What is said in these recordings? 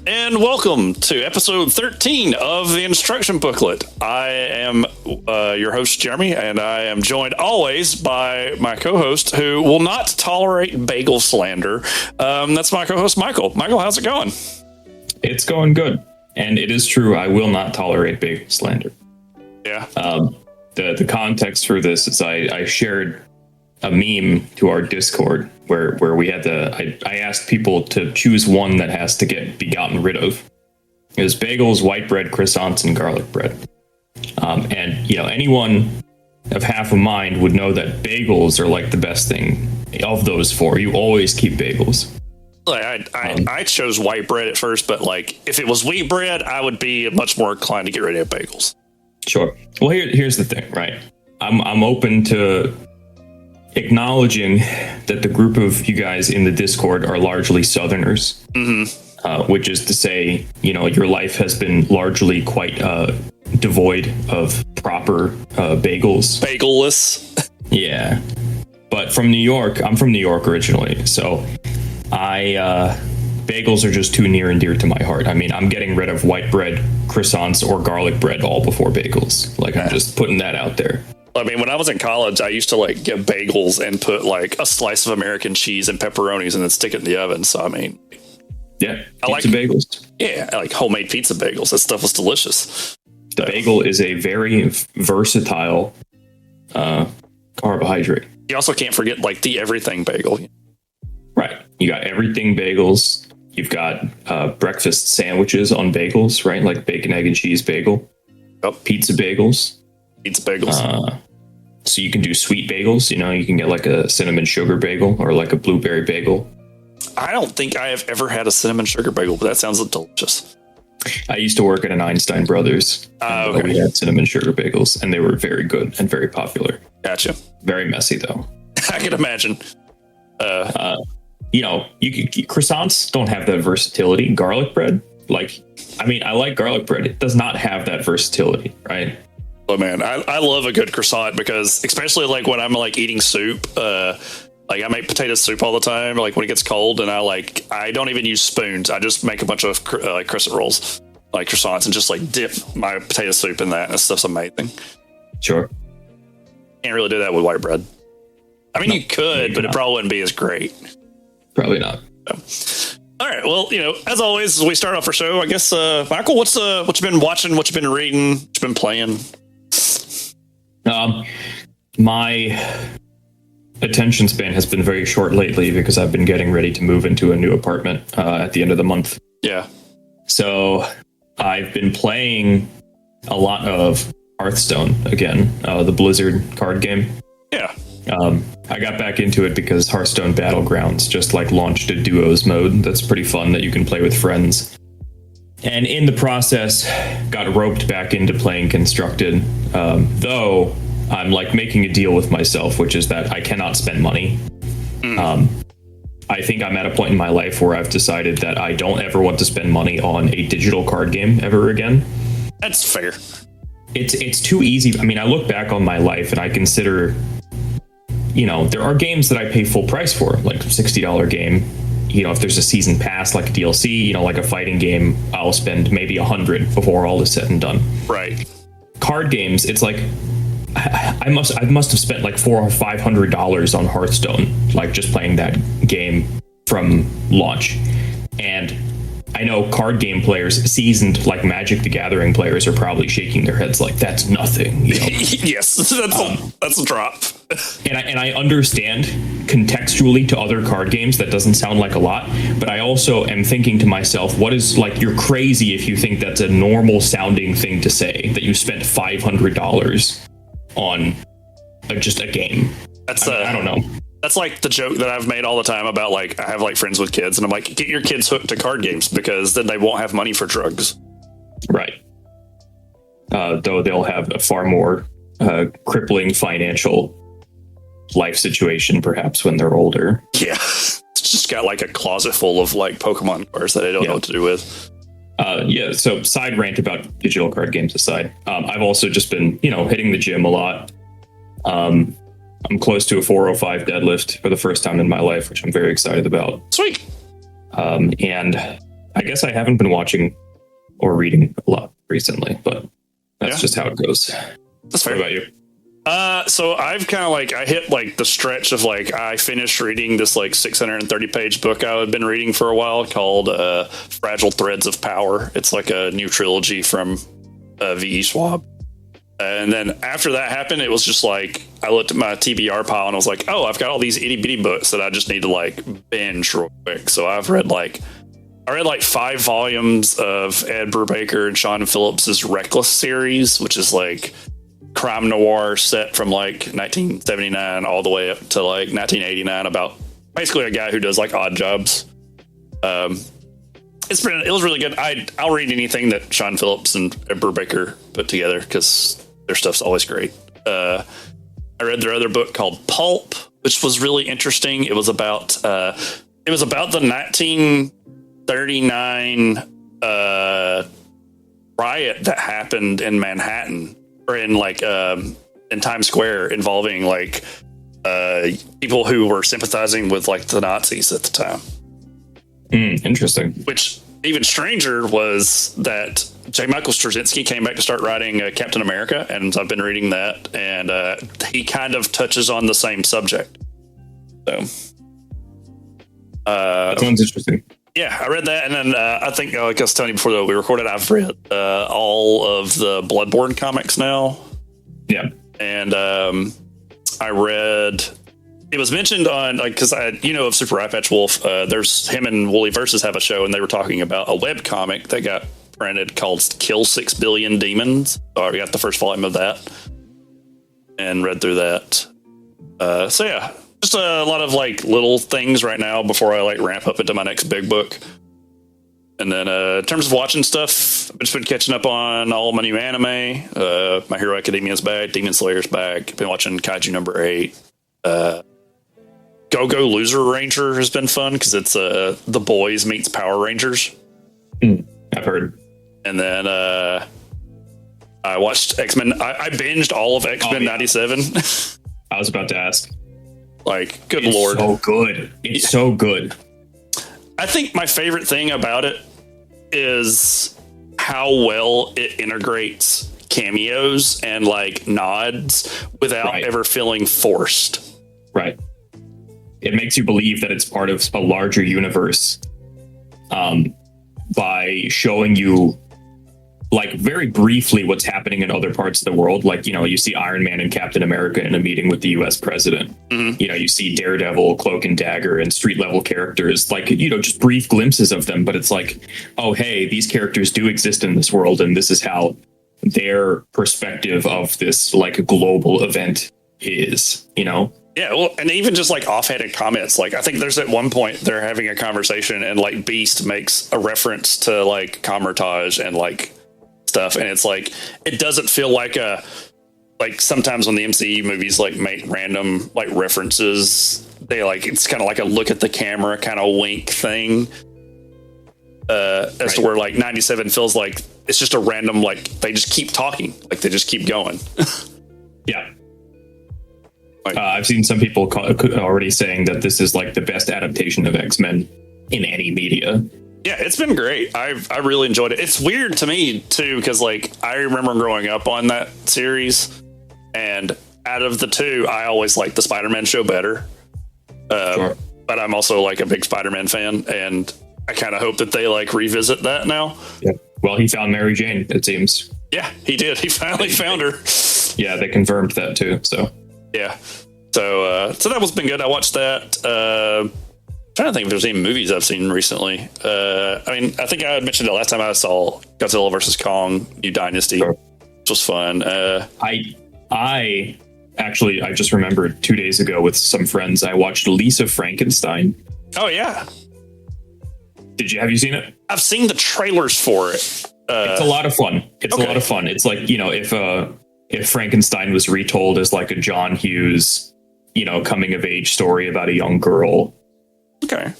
and welcome to episode 13 of the instruction booklet. I am your host, Jeremy, and I am joined always by my co-host who will not tolerate bagel slander. That's my co-host, Michael. Michael, how's it going? It's going good. And it is true, I will not tolerate bagel slander. Yeah. The context for this is I shared a meme to our Discord where we had I asked people to choose one that has to be gotten rid of. It was bagels, white bread, croissants, and garlic bread. And anyone of half a mind would know that bagels are like the best thing of those four. You always keep bagels. I chose white bread at first, but if it was wheat bread, I would be much more inclined to get rid of bagels. Sure. Well, here's the thing, right? I'm open to acknowledging that the group of you guys in the Discord are largely Southerners, which is to say, your life has been largely quite devoid of proper bagels. Bagelless. Yeah. But from New York, I'm from New York originally, so bagels are just too near and dear to my heart. I mean, I'm getting rid of white bread, croissants, or garlic bread all before bagels. I'm just putting that out there. I mean, when I was in college, I used to get bagels and put a slice of American cheese and pepperonis and then stick it in the oven. So, I mean, yeah, I like bagels. Yeah, I like homemade pizza bagels. That stuff was delicious. The bagel is a very versatile carbohydrate. You also can't forget the everything bagel. Right. You got everything bagels. You've got breakfast sandwiches on bagels, right? Like bacon, egg, and cheese bagel. Yep. Pizza bagels. So you can do sweet bagels. You can get a cinnamon sugar bagel or a blueberry bagel. I don't think I have ever had a cinnamon sugar bagel, but that sounds delicious. I used to work at an Einstein Brothers. Okay. We had cinnamon sugar bagels, and they were very good and very popular. Gotcha. Very messy, though. I can imagine. Croissants don't have that versatility. Garlic bread, I like garlic bread. It does not have that versatility, right? Oh man, I love a good croissant because especially when I'm eating soup, I make potato soup all the time. When it gets cold, and I don't even use spoons. I just make a bunch of crescent rolls, croissants, and just dip my potato soup in that. And that stuff's amazing. Sure. Can't really do that with white bread. I mean, you could, but it probably wouldn't be as great. Probably not. So. All right. Well, as always, as we start off our show, I guess, Michael, what you been watching? What you been reading? What you been playing? My attention span has been very short lately because I've been getting ready to move into a new apartment at the end of the month. Yeah. So I've been playing a lot of Hearthstone again, the Blizzard card game. Yeah. I got back into it because Hearthstone Battlegrounds just launched a duos mode that's pretty fun that you can play with friends. And in the process, got roped back into playing Constructed, though I'm making a deal with myself, which is that I cannot spend money. I think I'm at a point in my life where I've decided that I don't ever want to spend money on a digital card game ever again. That's fair. It's too easy. I mean, I look back on my life and I consider, there are games that I pay full price for, like a $60 game. If there's a season pass, like a DLC, like a fighting game, I'll spend maybe $100 before all is said and done. Right. Card games, it's I must have spent $400 or $500 on Hearthstone, just playing that game from launch. And I know card game players, seasoned Magic the Gathering players, are probably shaking their heads that's nothing. Yes, that's a drop. And I understand contextually to other card games that doesn't sound like a lot, but I also am thinking to myself, what is you're crazy if you think that's a normal sounding thing to say, that you spent $500 on just a game. I don't know. That's the joke that I've made all the time about I have friends with kids, and I'm get your kids hooked to card games because then they won't have money for drugs. Right. Though they'll have a far more crippling financial life situation perhaps when they're older. Yeah. It's just got a closet full of Pokemon cards that they don't know what to do with. So side rant about digital card games aside, I've also just been, hitting the gym a lot. I'm close to a 405 deadlift for the first time in my life, which I'm very excited about. Sweet. And I guess I haven't been watching or reading a lot recently, but that's just how it goes. That's fair. What about you? So I've kind of like, I hit like the stretch of like, I finished reading this like 630 page book I had been reading for a while called Fragile Threads of Power. It's like a new trilogy from V.E. Schwab. And then after that happened, it was just like, I looked at my TBR pile and I was like, oh, I've got all these itty bitty books that I just need to like binge real quick. So I read like 5 volumes of Ed Brubaker and Sean Phillips's Reckless series, which is like crime noir set from like 1979 all the way up to like 1989 about basically a guy who does like odd jobs. It was really good. I'll read anything that Sean Phillips and Ed Brubaker put together because their stuff's always great. I read their other book called Pulp, which was really interesting. It was about the 1939 riot that happened in Manhattan, or in like in Times Square, involving like people who were sympathizing with like the Nazis at the time. Interesting. Which even stranger was that J. Michael Straczynski came back to start writing Captain America, and I've been reading that, and he kind of touches on the same subject. So that sounds interesting. Yeah, I read that, and then I think, like I was telling you before we recorded, I've read all of the Bloodborne comics now. Yeah, and I read. It was mentioned on, like, because of Super Eye Patch Wolf. There's him and Woolly Versus have a show, and they were talking about a web comic that got printed called "Kill 6 Billion Demons." So I got the first volume of that and read through that. So yeah. Just a lot of like little things right now before I like ramp up into my next big book. And then in terms of watching stuff, I've just been catching up on all my new anime. My Hero Academia's back, Demon Slayer's back. Been watching Kaiju number 8. Go Go Loser Ranger has been fun because it's The Boys meets Power Rangers. I've heard. And then I watched X-Men. I binged all of X-Men 97. I was about to ask. Like, good it's Lord. So good. It's so good. I think my favorite thing about it is how well it integrates cameos and like nods without ever feeling forced. Right. It makes you believe that it's part of a larger universe by showing you like very briefly what's happening in other parts of the world. Like, you see Iron Man and Captain America in a meeting with the US president. Mm-hmm. You see Daredevil, Cloak and Dagger, and street level characters, like, just brief glimpses of them. But it's like, oh, hey, these characters do exist in this world. And this is how their perspective of this like global event is, Yeah, well, and even just like offhanded comments. Like, I think there's at one point they're having a conversation and like Beast makes a reference to like Kamar-Taj and like stuff, and it's like it doesn't feel like sometimes when the MCU movies like make random like references, they like it's kind of like a look at the camera kind of wink thing, as to where like 97 feels like it's just a random, like they just keep talking, like they just keep going. Yeah. I've seen some people already saying that this is like the best adaptation of X-Men in any media. Yeah, it's been great. I really enjoyed it. It's weird to me too, because like I remember growing up on that series, and out of the two, I always liked the Spider-Man show better. Sure. But I'm also like a big Spider-Man fan, and I kind of hope that they like revisit that now. Yeah. Well, he found Mary Jane, it seems. Yeah, he did. He finally found her. Yeah, they confirmed that too. So yeah. So that was been good. I watched that. Trying to think if there's any movies I've seen recently. I mean, I think I had mentioned it last time I saw Godzilla vs. Kong, New Dynasty, which was fun. I just remembered 2 days ago with some friends, I watched Lisa Frankenstein. Oh, yeah. Have you seen it? I've seen the trailers for it. It's a lot of fun. It's a lot of fun. It's like, if Frankenstein was retold as like a John Hughes, coming of age story about a young girl. Okay.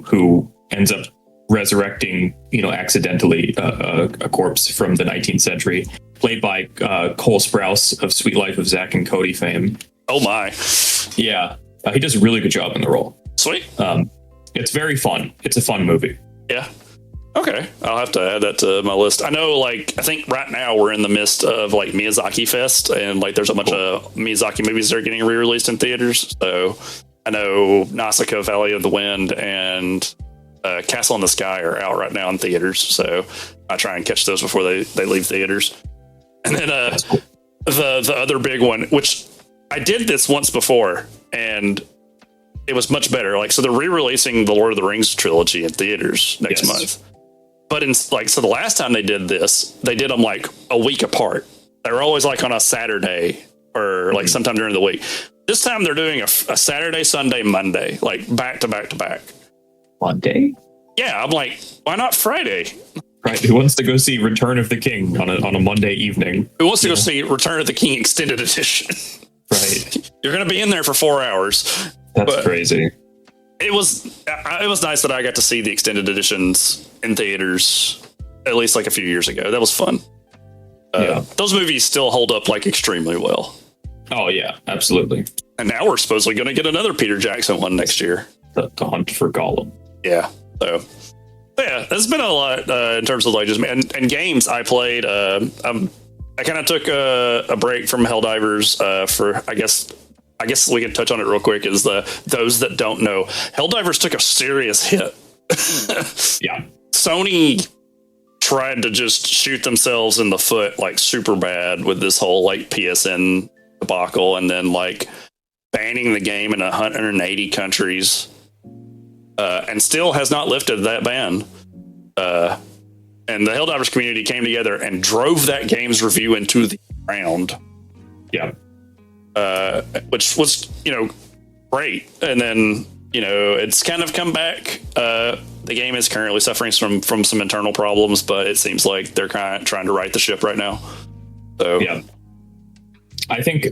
Who ends up resurrecting, accidentally a corpse from the 19th century, played by Cole Sprouse of Sweet Life of Zack and Cody fame. Oh my. Yeah. He does a really good job in the role. Sweet. It's very fun. It's a fun movie. Yeah. Okay, I'll have to add that to my list. I know, like, I think right now we're in the midst of like Miyazaki Fest, and like there's a bunch of Miyazaki movies that are getting re-released in theaters. So I know Nausicaa, Valley of the Wind, and Castle in the Sky are out right now in theaters. So I try and catch those before they leave theaters. And then the other big one, which I did this once before, and it was much better. Like, so they're re-releasing the Lord of the Rings trilogy in theaters next month. But in like, so the last time they did this, they did them like a week apart. They were always like on a Saturday or like sometime during the week. This time they're doing a Saturday, Sunday, Monday, like back to back to back. Monday? Yeah, I'm like, why not Friday? Right. Who wants to go see Return of the King on a Monday evening? Who wants to go see Return of the King Extended Edition? Right. You're going to be in there for 4 hours. That's crazy. It was nice that I got to see the extended editions in theaters at least like a few years ago. That was fun. Those movies still hold up like extremely well. Oh yeah, absolutely. And now we're supposedly going to get another Peter Jackson one next year. The Hunt for Gollum. Yeah. So yeah, there's been a lot in terms of like just and games I played. I kind of took a break from Helldivers for I guess we can touch on it real quick. Is those that don't know, Helldivers took a serious hit. Yeah, Sony tried to just shoot themselves in the foot like super bad with this whole like PSN debacle, and then like banning the game in 180 countries, and still has not lifted that ban. And the Helldivers community came together and drove that game's review into the ground. Yeah. Which was, great. And then, it's kind of come back. The game is currently suffering from some internal problems, but it seems like they're kind of trying to right the ship right now. So yeah, I think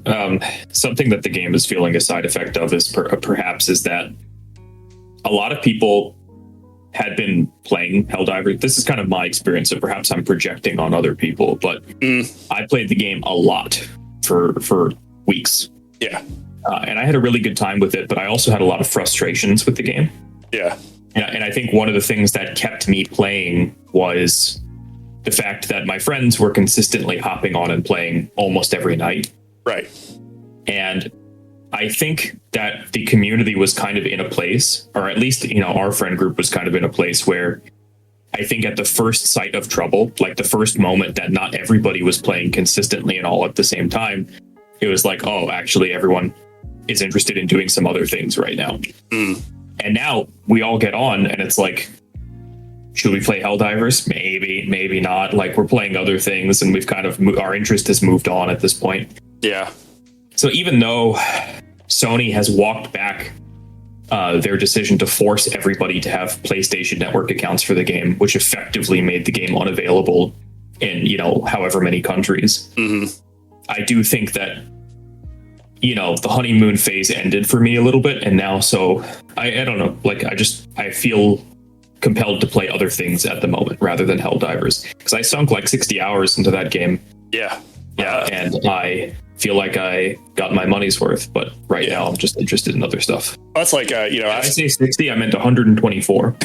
something that the game is feeling a side effect of is perhaps is that a lot of people had been playing Helldivers. This is kind of my experience, so perhaps I'm projecting on other people, but I played the game a lot for weeks. Yeah. And I had a really good time with it, but I also had a lot of frustrations with the game. Yeah. And I think one of the things that kept me playing was the fact that my friends were consistently hopping on and playing almost every night. Right. And I think that the community was kind of in a place, or at least, our friend group was kind of in a place where I think at the first sight of trouble, like the first moment that not everybody was playing consistently and all at the same time, it was like, oh, actually everyone is interested in doing some other things right now. And now we all get on and it's like, should we play Helldivers? Maybe not. Like, we're playing other things and we've kind of, our interest has moved on at this point. Yeah. So even though Sony has walked back their decision to force everybody to have PlayStation Network accounts for the game, which effectively made the game unavailable in, however many countries, I do think that, the honeymoon phase ended for me a little bit. And now, so I don't know, like, I feel compelled to play other things at the moment rather than Helldivers, because I sunk like 60 hours into that game. Yeah. And I feel like I got my money's worth, but now I'm just interested in other stuff. That's like, I say 60, I meant 124.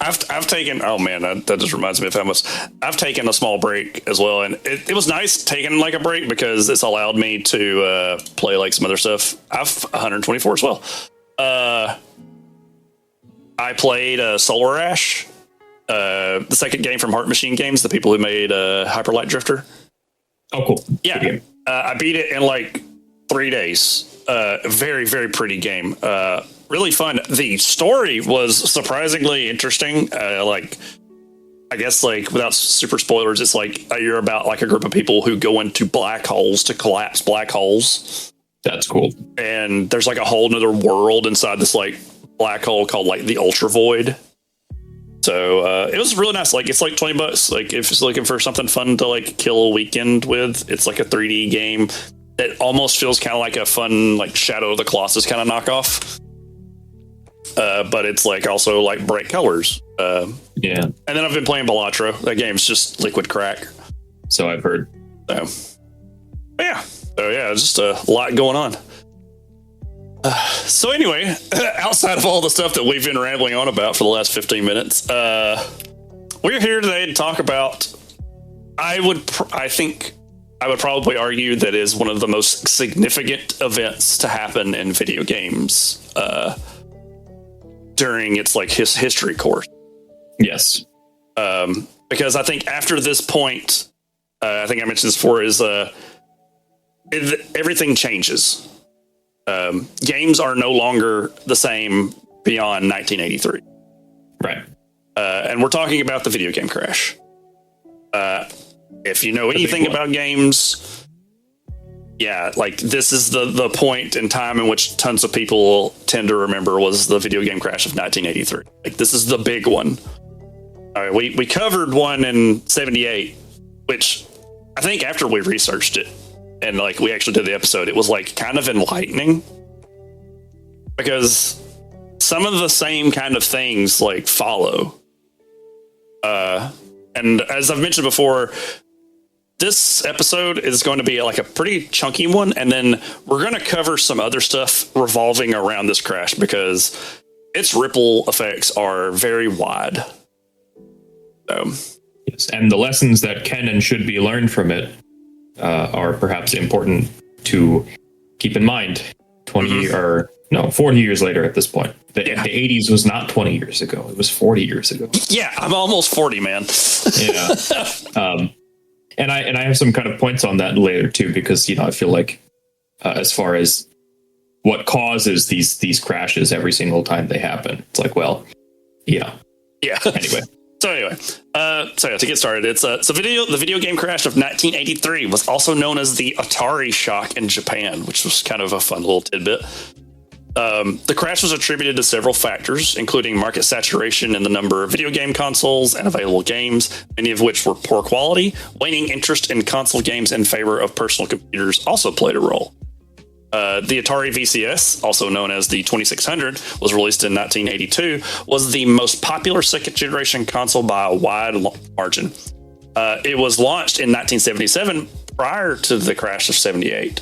I've taken, oh man, that just reminds me of how much I've taken a small break as well. And it was nice taking like a break because it's allowed me to play like some other stuff. I've 124 as well. I played Solar Ash, the second game from Heart Machine Games, the people who made Hyper Light Drifter. Oh, cool. Yeah. I beat it in like 3 days. Very, very pretty game. Really fun. The story was surprisingly interesting. I guess like without super spoilers, it's like you're about like a group of people who go into black holes to collapse black holes. That's cool. And there's like a whole nother world inside this like black hole called like the Ultra Void. So it was really nice. Like, it's like $20. Like, if you're looking for something fun to like kill a weekend with, it's like a 3D game that almost feels kind of like a fun like Shadow of the Colossus kind of knockoff. But it's like also like bright colors. Yeah. And then I've been playing Balatro. That game's just liquid crack. So I've heard. So yeah, just a lot going on. So anyway, outside of all the stuff that we've been rambling on about for the last 15 minutes, we're here today to talk about, I think I would probably argue that is one of the most significant events to happen in video games during its like history course. Yes. Because I think after this point, I think I mentioned this before, is everything changes. Games are no longer the same beyond 1983. Right. And we're talking about the video game crash. If you know anything about games, yeah, like this is the point in time in which tons of people tend to remember was the video game crash of 1983. Like this is the big one. All right, we covered one in 78, which I think after we researched it and like we actually did the episode, it was like kind of enlightening because some of the same kind of things like follow. And as I've mentioned before, this episode is going to be like a pretty chunky one. And then we're going to cover some other stuff revolving around this crash because its ripple effects are very wide. Yes, and the lessons that can and should be learned from it are perhaps important to keep in mind 40 years later at this point. The 80s was not 20 years ago. It was 40 years ago. Yeah, I'm almost 40, man. Yeah. And I have some kind of points on that later too, because, I feel like as far as what causes these crashes every single time they happen, it's like, well, yeah. Anyway. So to get started, it's the video game crash of 1983 was also known as the Atari shock in Japan, which was kind of a fun little tidbit. The crash was attributed to several factors, including market saturation in the number of video game consoles and available games, many of which were poor quality. Waning interest in console games in favor of personal computers also played a role. The Atari VCS, also known as the 2600, was released in 1982, was the most popular second-generation console by a wide margin. It was launched in 1977, prior to the crash of 78.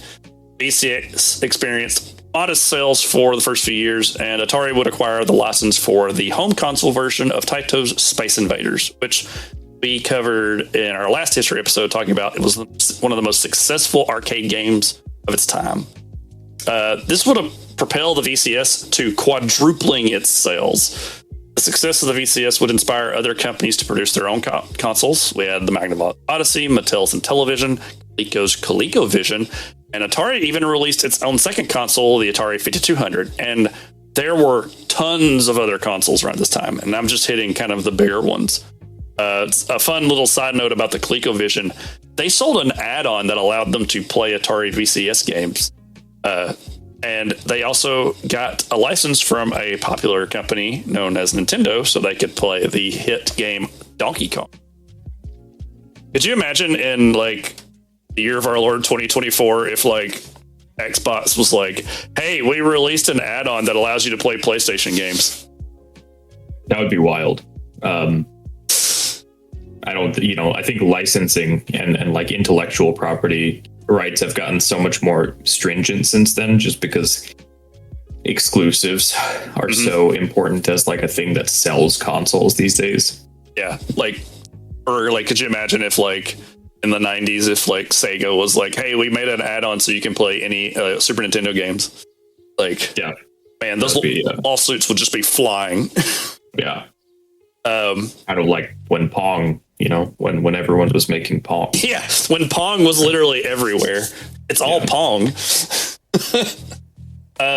VCS experienced modest sales for the first few years, and Atari would acquire the license for the home console version of Taito's Space Invaders, which we covered in our last history episode, talking about it was one of the most successful arcade games of its time. This would have propelled the VCS to quadrupling its sales. The success of the VCS would inspire other companies to produce their own consoles. We had the Magnavox Odyssey, Mattel's Intellivision, Coleco's ColecoVision, and Atari even released its own second console, the Atari 5200. And there were tons of other consoles around this time, and I'm just hitting kind of the bigger ones. It's a fun little side note about the ColecoVision. They sold an add-on that allowed them to play Atari VCS games. And they also got a license from a popular company known as Nintendo so they could play the hit game Donkey Kong. Could you imagine in like the year of our Lord 2024 if like Xbox was like, hey, we released an add-on that allows you to play PlayStation games? That would be wild. I think licensing and like intellectual property rights have gotten so much more stringent since then, just because exclusives are so important as like a thing that sells consoles these days. Yeah, could you imagine if like in the 90s if like Sega was like, hey, we made an add-on so you can play any Super Nintendo games? Like, yeah, man, those lawsuits would just be flying. Yeah. Kind of like when Pong, when everyone was making Pong. Yeah, when Pong was literally everywhere. It's all Pong.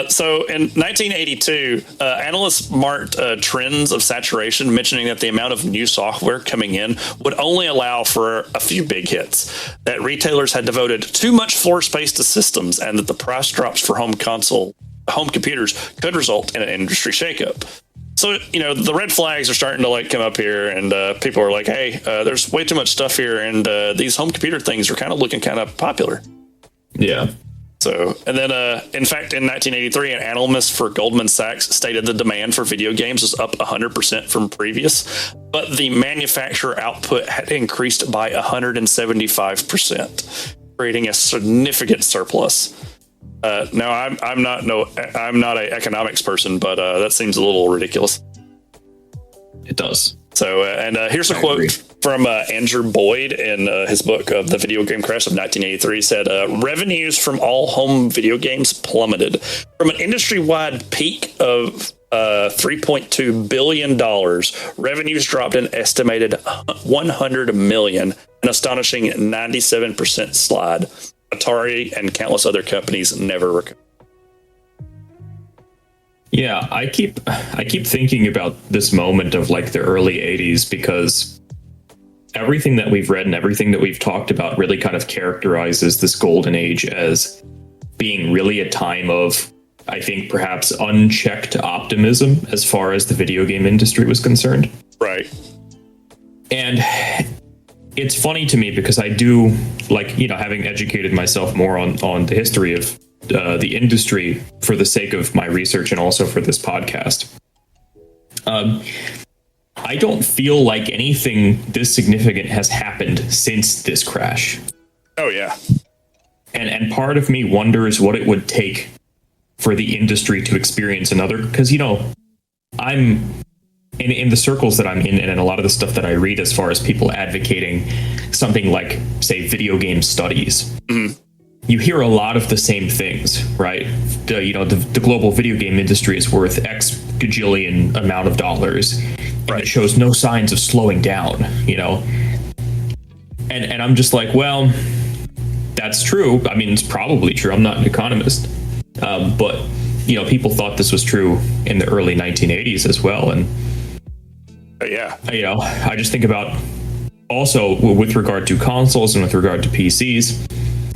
So in 1982, analysts marked trends of saturation, mentioning that the amount of new software coming in would only allow for a few big hits, that retailers had devoted too much floor space to systems, and that the price drops for home computers could result in an industry shakeup. So, the red flags are starting to like come up here, and people are like, hey, there's way too much stuff here, and these home computer things are kind of looking kind of popular. Yeah. So, and then, in fact, in 1983, an analyst for Goldman Sachs stated the demand for video games was up 100% from previous, but the manufacturer output had increased by 175%, creating a significant surplus. No, I'm not. No, I'm not an economics person, but that seems a little ridiculous. It does. So, here's a quote from Andrew Boyd in his book of the video game crash of 1983. Said revenues from all home video games plummeted from an industry-wide peak of $3.2 billion. Revenues dropped an estimated $100 million, an astonishing 97% slide. Atari and countless other companies never recovered. Yeah, I keep thinking about this moment of like the early 80s, because everything that we've read and everything that we've talked about really kind of characterizes this golden age as being really a time of, I think, perhaps unchecked optimism as far as the video game industry was concerned. Right. And it's funny to me because I do, like, you know, having educated myself more on the history of the industry for the sake of my research and also for this podcast. I don't feel like anything this significant has happened since this crash. Oh, yeah. And part of me wonders what it would take for the industry to experience another, because, you know, I'm in the circles that I'm in and a lot of the stuff that I read as far as people advocating something like, say, video game studies. Mm-hmm. You hear a lot of the same things, right? The global video game industry is worth X gajillion amount of dollars, and right. It shows no signs of slowing down, you know? And I'm just like, well, that's true. I mean, it's probably true. I'm not an economist. But, you know, people thought this was true in the early 1980s as well. And, yeah, you know, I just think about also with regard to consoles and with regard to PCs.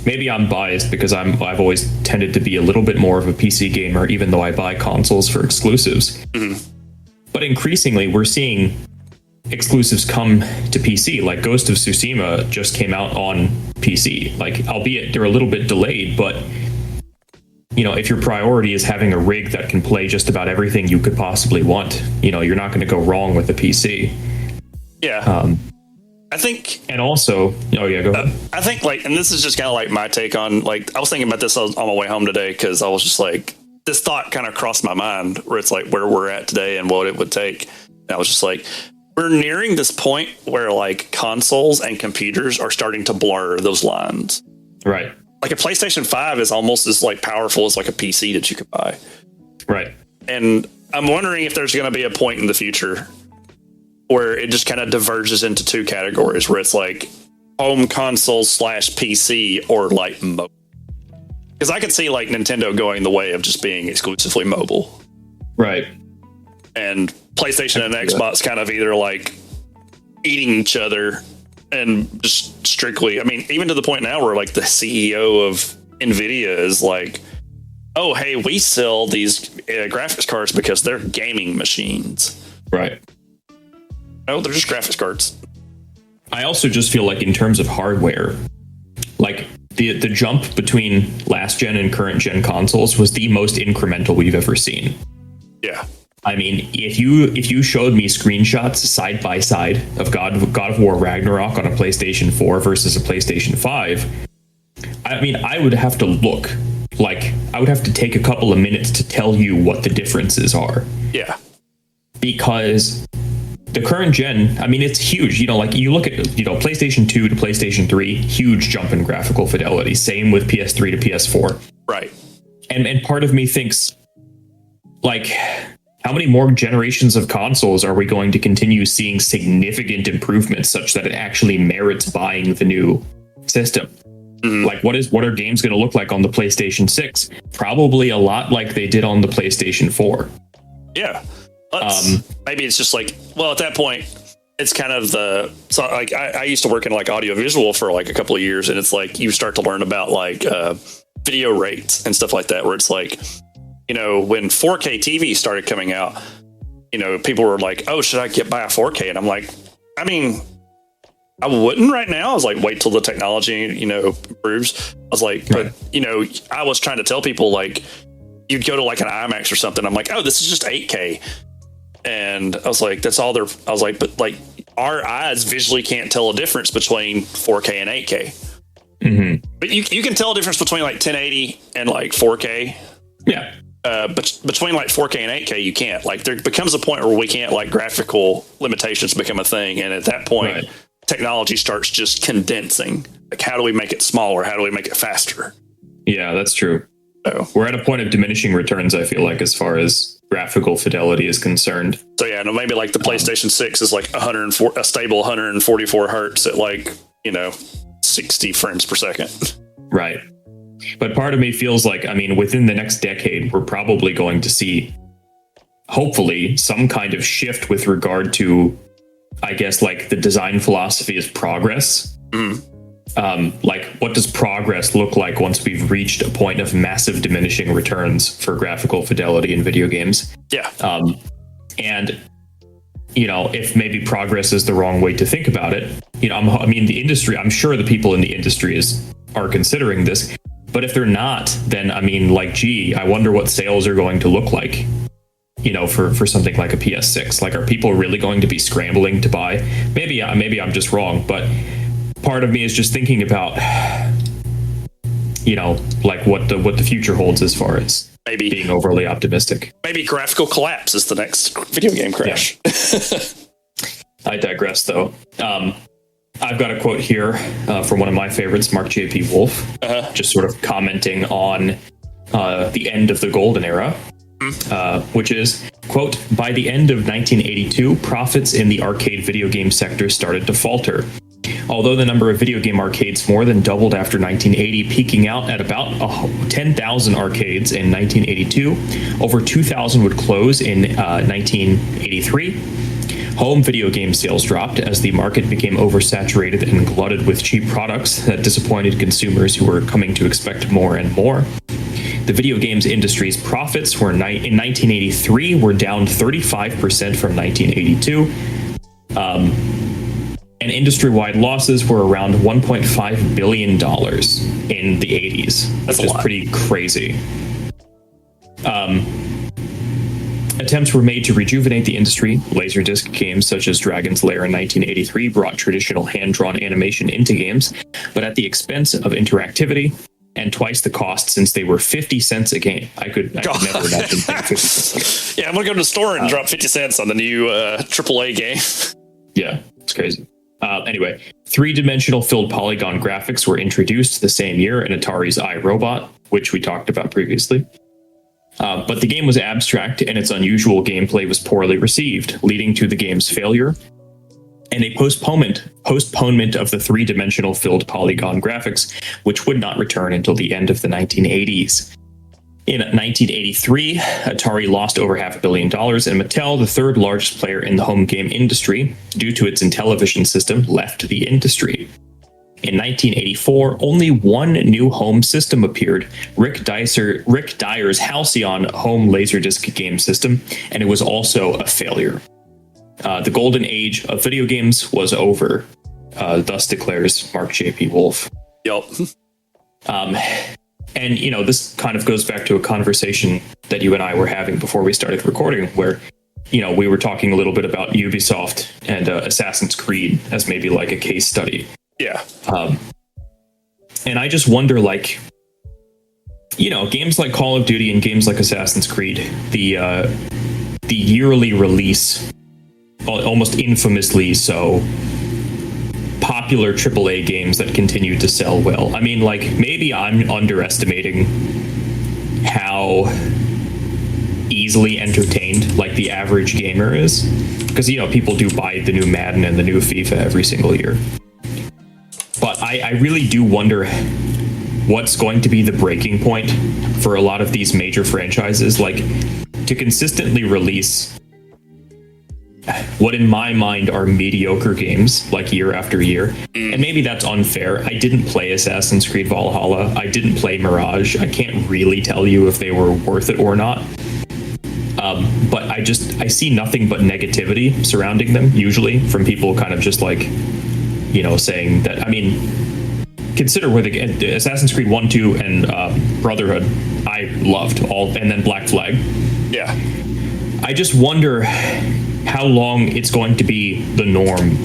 Maybe I'm biased because I've always tended to be a little bit more of a PC gamer, even though I buy consoles for exclusives. Mm-hmm. But increasingly, we're seeing exclusives come to PC. Like Ghost of Tsushima just came out on PC. Like, albeit they're a little bit delayed, but, you know, if your priority is having a rig that can play just about everything you could possibly want, you know, you're not going to go wrong with the PC. Yeah. I think, and also, oh yeah, go ahead. I think, like, and this is just kind of like my take on, like, I was thinking about this on my way home today, because I was just like, this thought kind of crossed my mind where it's like where we're at today and what it would take. And I was just like, we're nearing this point where like consoles and computers are starting to blur those lines. Right. Like a PlayStation 5 is almost as like powerful as like a PC that you could buy. Right. And I'm wondering if there's going to be a point in the future where it just kind of diverges into two categories, where it's like home console / PC or like mobile. Because I could see like Nintendo going the way of just being exclusively mobile. Right. And PlayStation and Xbox kind of either like eating each other and just strictly, I mean, even to the point now where like the CEO of NVIDIA is like, oh, hey, we sell these graphics cards because they're gaming machines. Right. No, they're just graphics cards. I also just feel like in terms of hardware, like the jump between last gen and current gen consoles was the most incremental we've ever seen. Yeah. I mean, if you showed me screenshots side by side of God of War Ragnarok on a PlayStation 4 versus a PlayStation 5, I mean, I would have to look. Like, I would have to take a couple of minutes to tell you what the differences are. Yeah. Because the current gen, I mean, it's huge. You know, like you look at, you know, PlayStation 2 to PlayStation 3, huge jump in graphical fidelity. Same with PS3 to PS4. Right. And part of me thinks, like, how many more generations of consoles are we going to continue seeing significant improvements such that it actually merits buying the new system? Mm-hmm. Like, what are games going to look like on the PlayStation 6? Probably a lot like they did on the PlayStation 4. Yeah. Maybe it's just like, well, at that point, it's kind of so like I used to work in like audiovisual for like a couple of years, and it's like you start to learn about like video rates and stuff like that, where it's like, you know, when 4K TV started coming out, you know, people were like, oh, should I buy a 4K? And I'm like, I mean, I wouldn't right now. I was like, wait till the technology, you know, improves. I was like, right. But, you know, I was trying to tell people, like, you'd go to like an IMAX or something. I'm like, oh, this is just 8K. And I was like, that's all I was like, but like our eyes visually can't tell a difference between 4K and 8K. But you can tell a difference between like 1080 and like 4K. Yeah. But between like 4K and 8K, you can't. Like there becomes a point where we can't, like, graphical limitations become a thing, and at that point, technology starts just condensing. Like, how do we make it smaller? How do we make it faster? Yeah, that's true. So we're at a point of diminishing returns, I feel like, as far as graphical fidelity is concerned. So yeah, no, maybe like the PlayStation 6 is like 104, a stable 144 hertz at like 60 frames per second. Right. But part of me feels like, I mean, within the next decade, we're probably going to see, hopefully, some kind of shift with regard to, I guess, like the design philosophy is progress. Like, what does progress look like once we've reached a point of massive diminishing returns for graphical fidelity in video games? Yeah. And, if maybe progress is the wrong way to think about it, the industry, I'm sure the people in the industry are considering this. But if they're not, then, I wonder what sales are going to look like, for something like a PS6. Like, are people really going to be scrambling to buy? Maybe I'm just wrong, but part of me is just thinking about, like what the future holds as far as maybe being overly optimistic. Maybe graphical collapse is the next video game crash. Yeah. I digress, though. I've got a quote here from one of my favorites, Mark J.P. Wolfe, just sort of commenting on the end of the golden era, which is, quote, "By the end of 1982, profits in the arcade video game sector started to falter. Although the number of video game arcades more than doubled after 1980, peaking out at about 10,000 arcades in 1982, over 2,000 would close in 1983. Home video game sales dropped as the market became oversaturated and glutted with cheap products that disappointed consumers who were coming to expect more and more. The video games industry's profits in 1983 were down 35% from 1982. And industry-wide losses were around $1.5 billion in the 80s, which is pretty crazy. Attempts were made to rejuvenate the industry. Laserdisc games such as Dragon's Lair in 1983 brought traditional hand-drawn animation into games, but at the expense of interactivity and twice the cost, since they were 50 cents a game. I could never imagine paying 50 cents a game. Yeah, I'm going to go to the store and drop 50 cents on the new AAA game. Yeah, it's crazy. Anyway, three-dimensional filled polygon graphics were introduced the same year in Atari's iRobot, which we talked about previously. But the game was abstract, and its unusual gameplay was poorly received, leading to the game's failure and a postponement of the three-dimensional filled polygon graphics, which would not return until the end of the 1980s. In 1983, Atari lost over $500 million, and Mattel, the third largest player in the home game industry, due to its Intellivision system, left the industry. In 1984, only one new home system appeared, Rick Dyer's Halcyon home Laserdisc game system, and it was also a failure. The golden age of video games was over, thus declares Mark J.P. Wolfe. Yup. And, this kind of goes back to a conversation that you and I were having before we started recording, where, we were talking a little bit about Ubisoft and Assassin's Creed as maybe like a case study. Yeah. And I just wonder, like, games like Call of Duty and games like Assassin's Creed, the yearly release, almost infamously so, popular AAA games that continue to sell well. I mean, like, maybe I'm underestimating how easily entertained, like, the average gamer is. Because, people do buy the new Madden and the new FIFA every single year. But I really do wonder what's going to be the breaking point for a lot of these major franchises, like, to consistently release what in my mind are mediocre games, like, year after year. And maybe that's unfair. I didn't play Assassin's Creed Valhalla. I didn't play Mirage. I can't really tell you if they were worth it or not. But I see nothing but negativity surrounding them, usually, from people kind of just like, saying that, consider where the Assassin's Creed 1, 2, and Brotherhood, I loved all, and then Black Flag. Yeah. I just wonder how long it's going to be the norm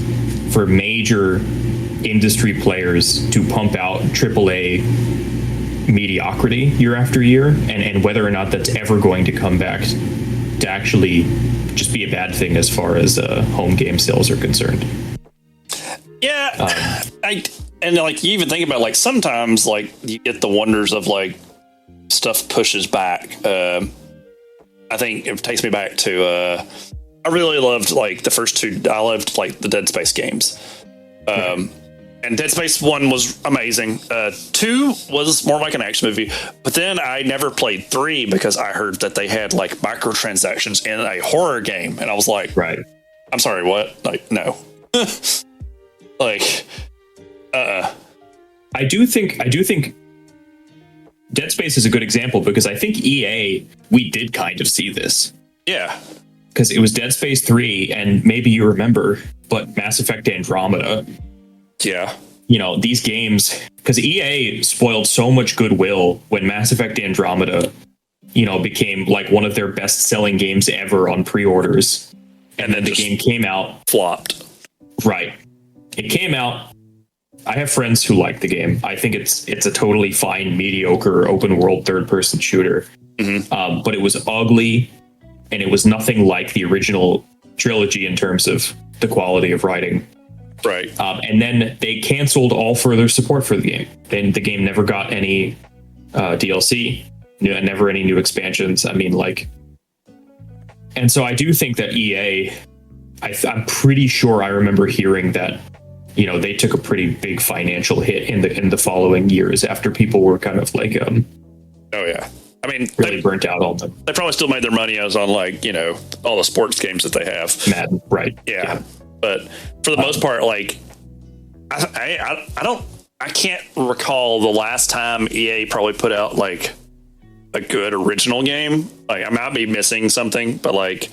for major industry players to pump out AAA mediocrity year after year, and whether or not that's ever going to come back to actually just be a bad thing as far as home game sales are concerned. Yeah, and like you even think about like sometimes like you get the wonders of like stuff pushes back. I think it takes me back to I really loved like the first two. I loved like the Dead Space games. And Dead Space 1 was amazing. 2 was more like an action movie. But then I never played 3 because I heard that they had like microtransactions in a horror game. And I was like, right. I'm sorry, what? Like, no. Like, I do think Dead Space is a good example because I think EA, we did kind of see this. Yeah. Because it was Dead Space 3, and maybe you remember, but Mass Effect Andromeda. Yeah. You know, these games, because EA spoiled so much goodwill when Mass Effect Andromeda, you know, became like one of their best selling games ever on pre-orders. And then the game came out. Flopped. Right. It came out. I have friends who like the game. I think it's a totally fine, mediocre, open world third person shooter. Mm-hmm. But it was ugly, and it was nothing like the original trilogy in terms of the quality of writing. Right. And then they canceled all further support for the game. Then the game never got any DLC, never any new expansions. I mean, like, and so I do think that EA, I'm pretty sure I remember hearing that, you know, they took a pretty big financial hit in the following years after people were kind of like, oh yeah. I mean, really burnt out on them. They probably still made their money as on like, you know, all the sports games that they have. Madden, right? Yeah. But for the most part, like, I can't recall the last time EA probably put out like a good original game. Like, I might be missing something, but like,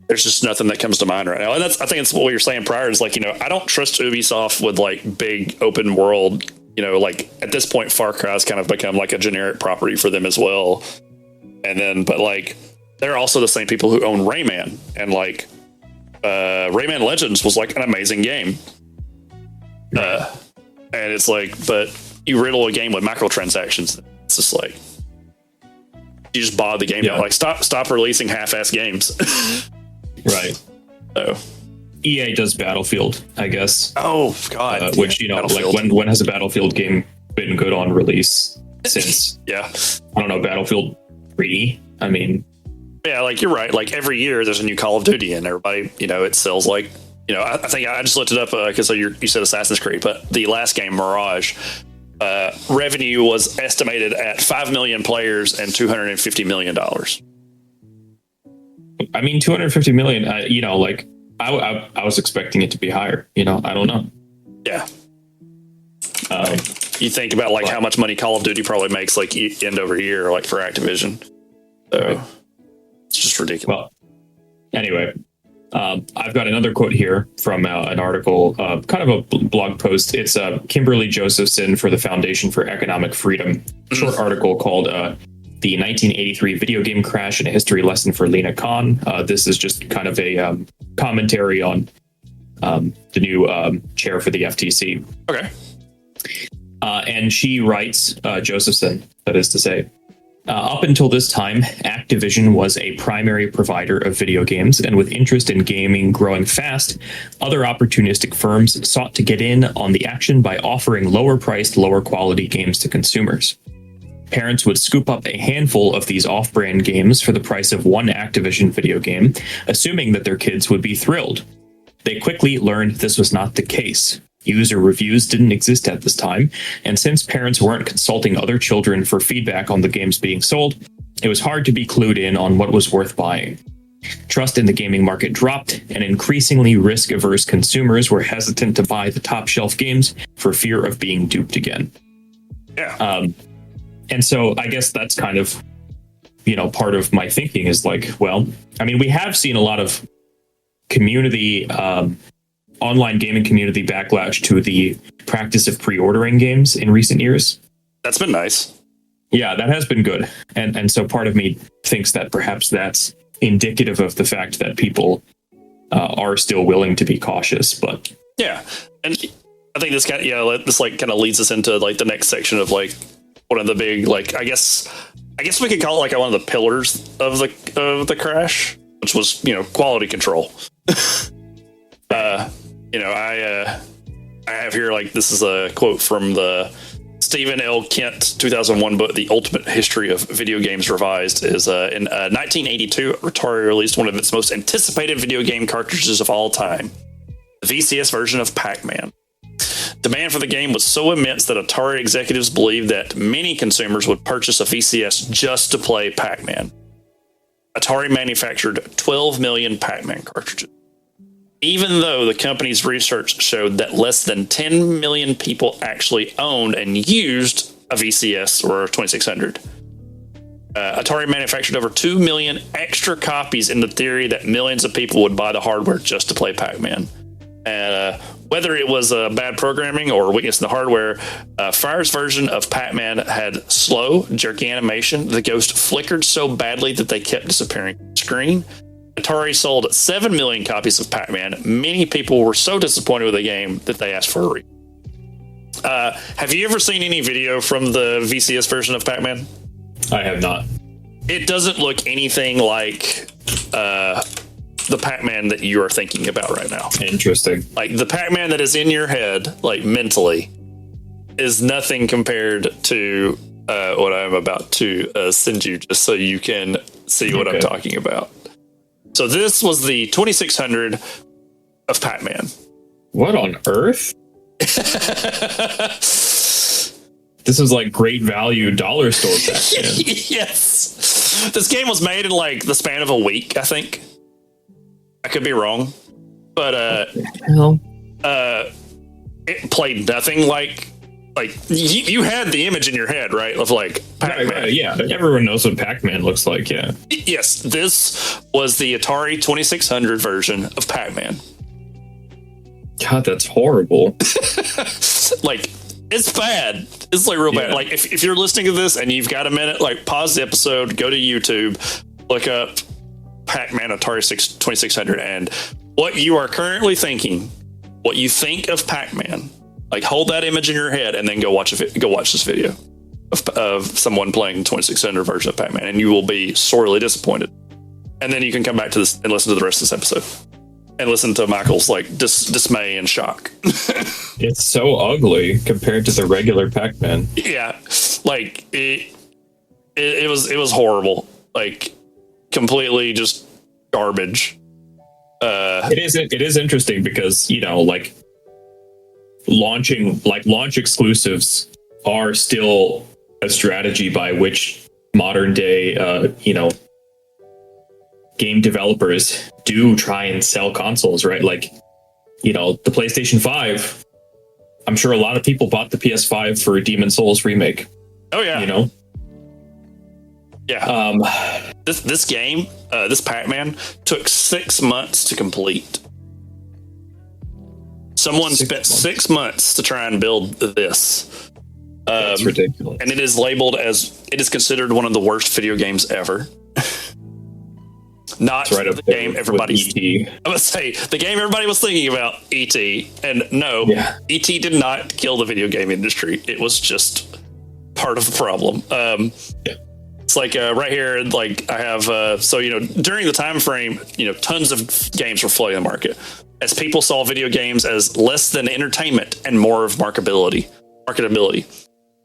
there's just nothing that comes to mind right now. And I think it's what you were saying prior is like, you know, I don't trust Ubisoft with like big open world, you know, like at this point, Far Cry has kind of become like a generic property for them as well. And then, but like, they're also the same people who own Rayman, and like, Rayman Legends was like an amazing game. And it's like, but you riddle a game with microtransactions. It's just like, you just bog the game down. Like, stop releasing half-ass games. Right. So EA does Battlefield, I guess. Oh God. Which, you know, like when has a Battlefield game been good on release since? Yeah. I don't know, Battlefield 3. I mean, yeah, like you're right. Like every year there's a new Call of Duty, and everybody, you know, it sells like, you know, I think I just looked it up because you said Assassin's Creed, but the last game, Mirage, revenue was estimated at 5 million players and $250 million. I mean, 250 million, you know, like I was expecting it to be higher, you know, I don't know. Yeah. You think about like how much money Call of Duty probably makes like end over year, like for Activision. So right. It's just ridiculous. Well, anyway, I've got another quote here from an article, kind of a blog post. It's Kimberly Josephson for the Foundation for Economic Freedom. Short article called The 1983 Video Game Crash and a History Lesson for Lena Khan. This is just kind of a commentary on the new chair for the FTC. Okay. And she writes, Josephson, that is to say, up until this time, Activision was a primary provider of video games, and with interest in gaming growing fast, other opportunistic firms sought to get in on the action by offering lower-priced, lower-quality games to consumers. Parents would scoop up a handful of these off-brand games for the price of one Activision video game, assuming that their kids would be thrilled. They quickly learned this was not the case. User reviews didn't exist at this time, and since parents weren't consulting other children for feedback on the games being sold, it was hard to be clued in on what was worth buying. Trust in the gaming market dropped, and increasingly risk-averse consumers were hesitant to buy the top-shelf games for fear of being duped again. Yeah. And so I guess that's kind of, you know, part of my thinking is like, well, I mean, we have seen a lot of community, online gaming community backlash to the practice of pre-ordering games in recent years. That's been nice. Yeah, that has been good. And so part of me thinks that perhaps that's indicative of the fact that people are still willing to be cautious. But yeah. And I think this kind of leads us into like the next section of like one of the big, like, I guess we could call it like one of the pillars of the crash, which was, quality control. I have here, like, this is a quote from the Stephen L. Kent 2001 book, The Ultimate History of Video Games Revised. Is in 1982, Atari released one of its most anticipated video game cartridges of all time, the VCS version of Pac-Man. Demand for the game was so immense that Atari executives believed that many consumers would purchase a VCS just to play Pac-Man. Atari manufactured 12 million Pac-Man cartridges, even though the company's research showed that less than 10 million people actually owned and used a VCS or a 2600. Atari manufactured over 2 million extra copies in the theory that millions of people would buy the hardware just to play Pac-Man. Whether it was bad programming or weakness in the hardware, Fire's version of Pac-Man had slow, jerky animation. The ghost flickered so badly that they kept disappearing from the screen. Atari sold 7 million copies of Pac-Man. Many people were so disappointed with the game that they asked for a remake. Have you ever seen any video from the VCS version of Pac-Man? I have not. It doesn't look anything like the Pac-Man that you are thinking about right now. Interesting. Like, the Pac-Man that is in your head, like, mentally, is nothing compared to what I'm about to send you, just so you can see what I'm talking about. So this was the 2600 of Pac-Man. What on earth? This is like great value dollar store Pac-Man. Yes. This game was made in like the span of a week, I think. I could be wrong. But it played nothing like you had the image in your head, right? Of like Pac-Man. Yeah, everyone knows what Pac-Man looks like, yeah. Yes, this was the Atari 2600 version of Pac-Man. God, that's horrible. Like, it's bad. It's like real bad. Like, if you're listening to this and you've got a minute, like, pause the episode, go to YouTube, look up Pac-Man Atari 2600, and what you are currently thinking, what you think of Pac-Man, like, hold that image in your head and then go watch this video of someone playing the 2600 version of Pac-Man, and you will be sorely disappointed. And then you can come back to this and listen to the rest of this episode and listen to Michael's like dismay and shock. It's so ugly compared to the regular Pac-Man. Yeah, like it was horrible. Like, completely just garbage. It is interesting because, like, launch exclusives are still a strategy by which modern day game developers do try and sell consoles, right? Like, the PlayStation 5, I'm sure a lot of people bought the PS5 for a Demon's Souls remake. Oh yeah. Yeah. This game, this Pac-Man, took 6 months to complete. Someone spent 6 months to try and build this. That's ridiculous. And it is labeled as, it is considered one of the worst video games ever. Not the game everybody. E.T. I would say the game everybody was thinking about, E.T. And no, E.T. did not kill the video game industry. It was just part of the problem. It's like right here, like I have, during the time frame, tons of games were flooding the market as people saw video games as less than entertainment and more of marketability.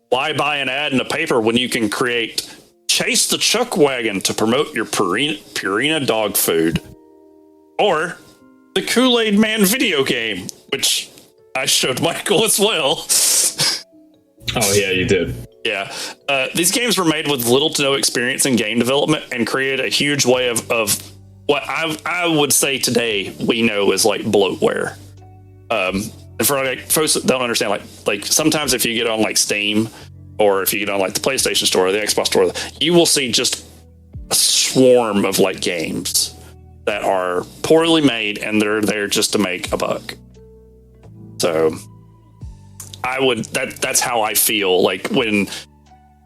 Why buy an ad in a paper when you can create Chase the Chuck Wagon to promote your Purina dog food, or the Kool-Aid Man video game, which I showed Michael as well. Oh yeah, you did. Yeah. These games were made with little to no experience in game development and created a huge way of what I would say today we know is like bloatware. And for like folks that don't understand, like sometimes if you get on like Steam or if you get on like the PlayStation Store or the Xbox Store, you will see just a swarm of like games that are poorly made and they're there just to make a buck. So that's how I feel like when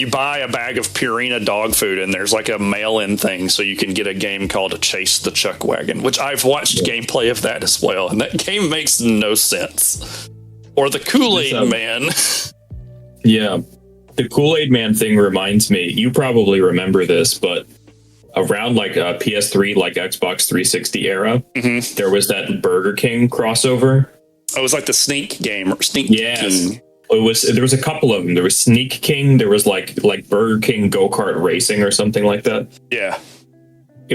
you buy a bag of Purina dog food and there's like a mail-in thing so you can get a game called Chase the Chuck Wagon, which I've watched gameplay of that as well, and that game makes no sense or the Kool-Aid Man. Yeah. The Kool-Aid Man thing reminds me, you probably remember this, but around like a PS3, like Xbox 360 era, there was that Burger King crossover. It was like the Sneak game or Sneak King. There was a couple of them. There was Sneak King. There was like Burger King go-kart racing or something like that. Yeah. It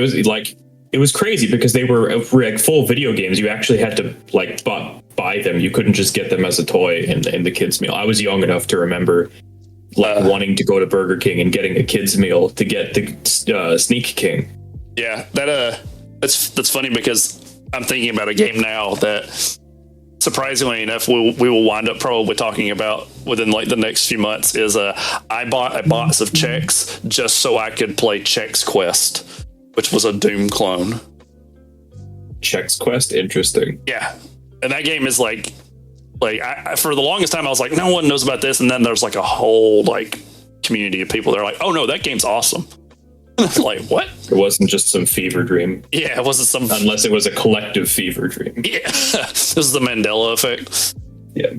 was crazy because they were like full video games. You actually had to like buy them. You couldn't just get them as a toy in the kids' meal. I was young enough to remember wanting to go to Burger King and getting a kids' meal to get the Sneak King. Yeah, that's funny because I'm thinking about a game now that, surprisingly enough, we will wind up probably talking about within like the next few months. Is I bought a box of Chex just so I could play Chex Quest, which was a Doom clone. Chex Quest, interesting. Yeah, and that game is like I, for the longest time I was like, no one knows about this, and then there's like a whole like community of people that are like, oh no, that game's awesome. Like, what? It wasn't just some fever dream. Yeah, it wasn't some, unless it was a collective fever dream. Yeah. This is the Mandela effect. Yeah.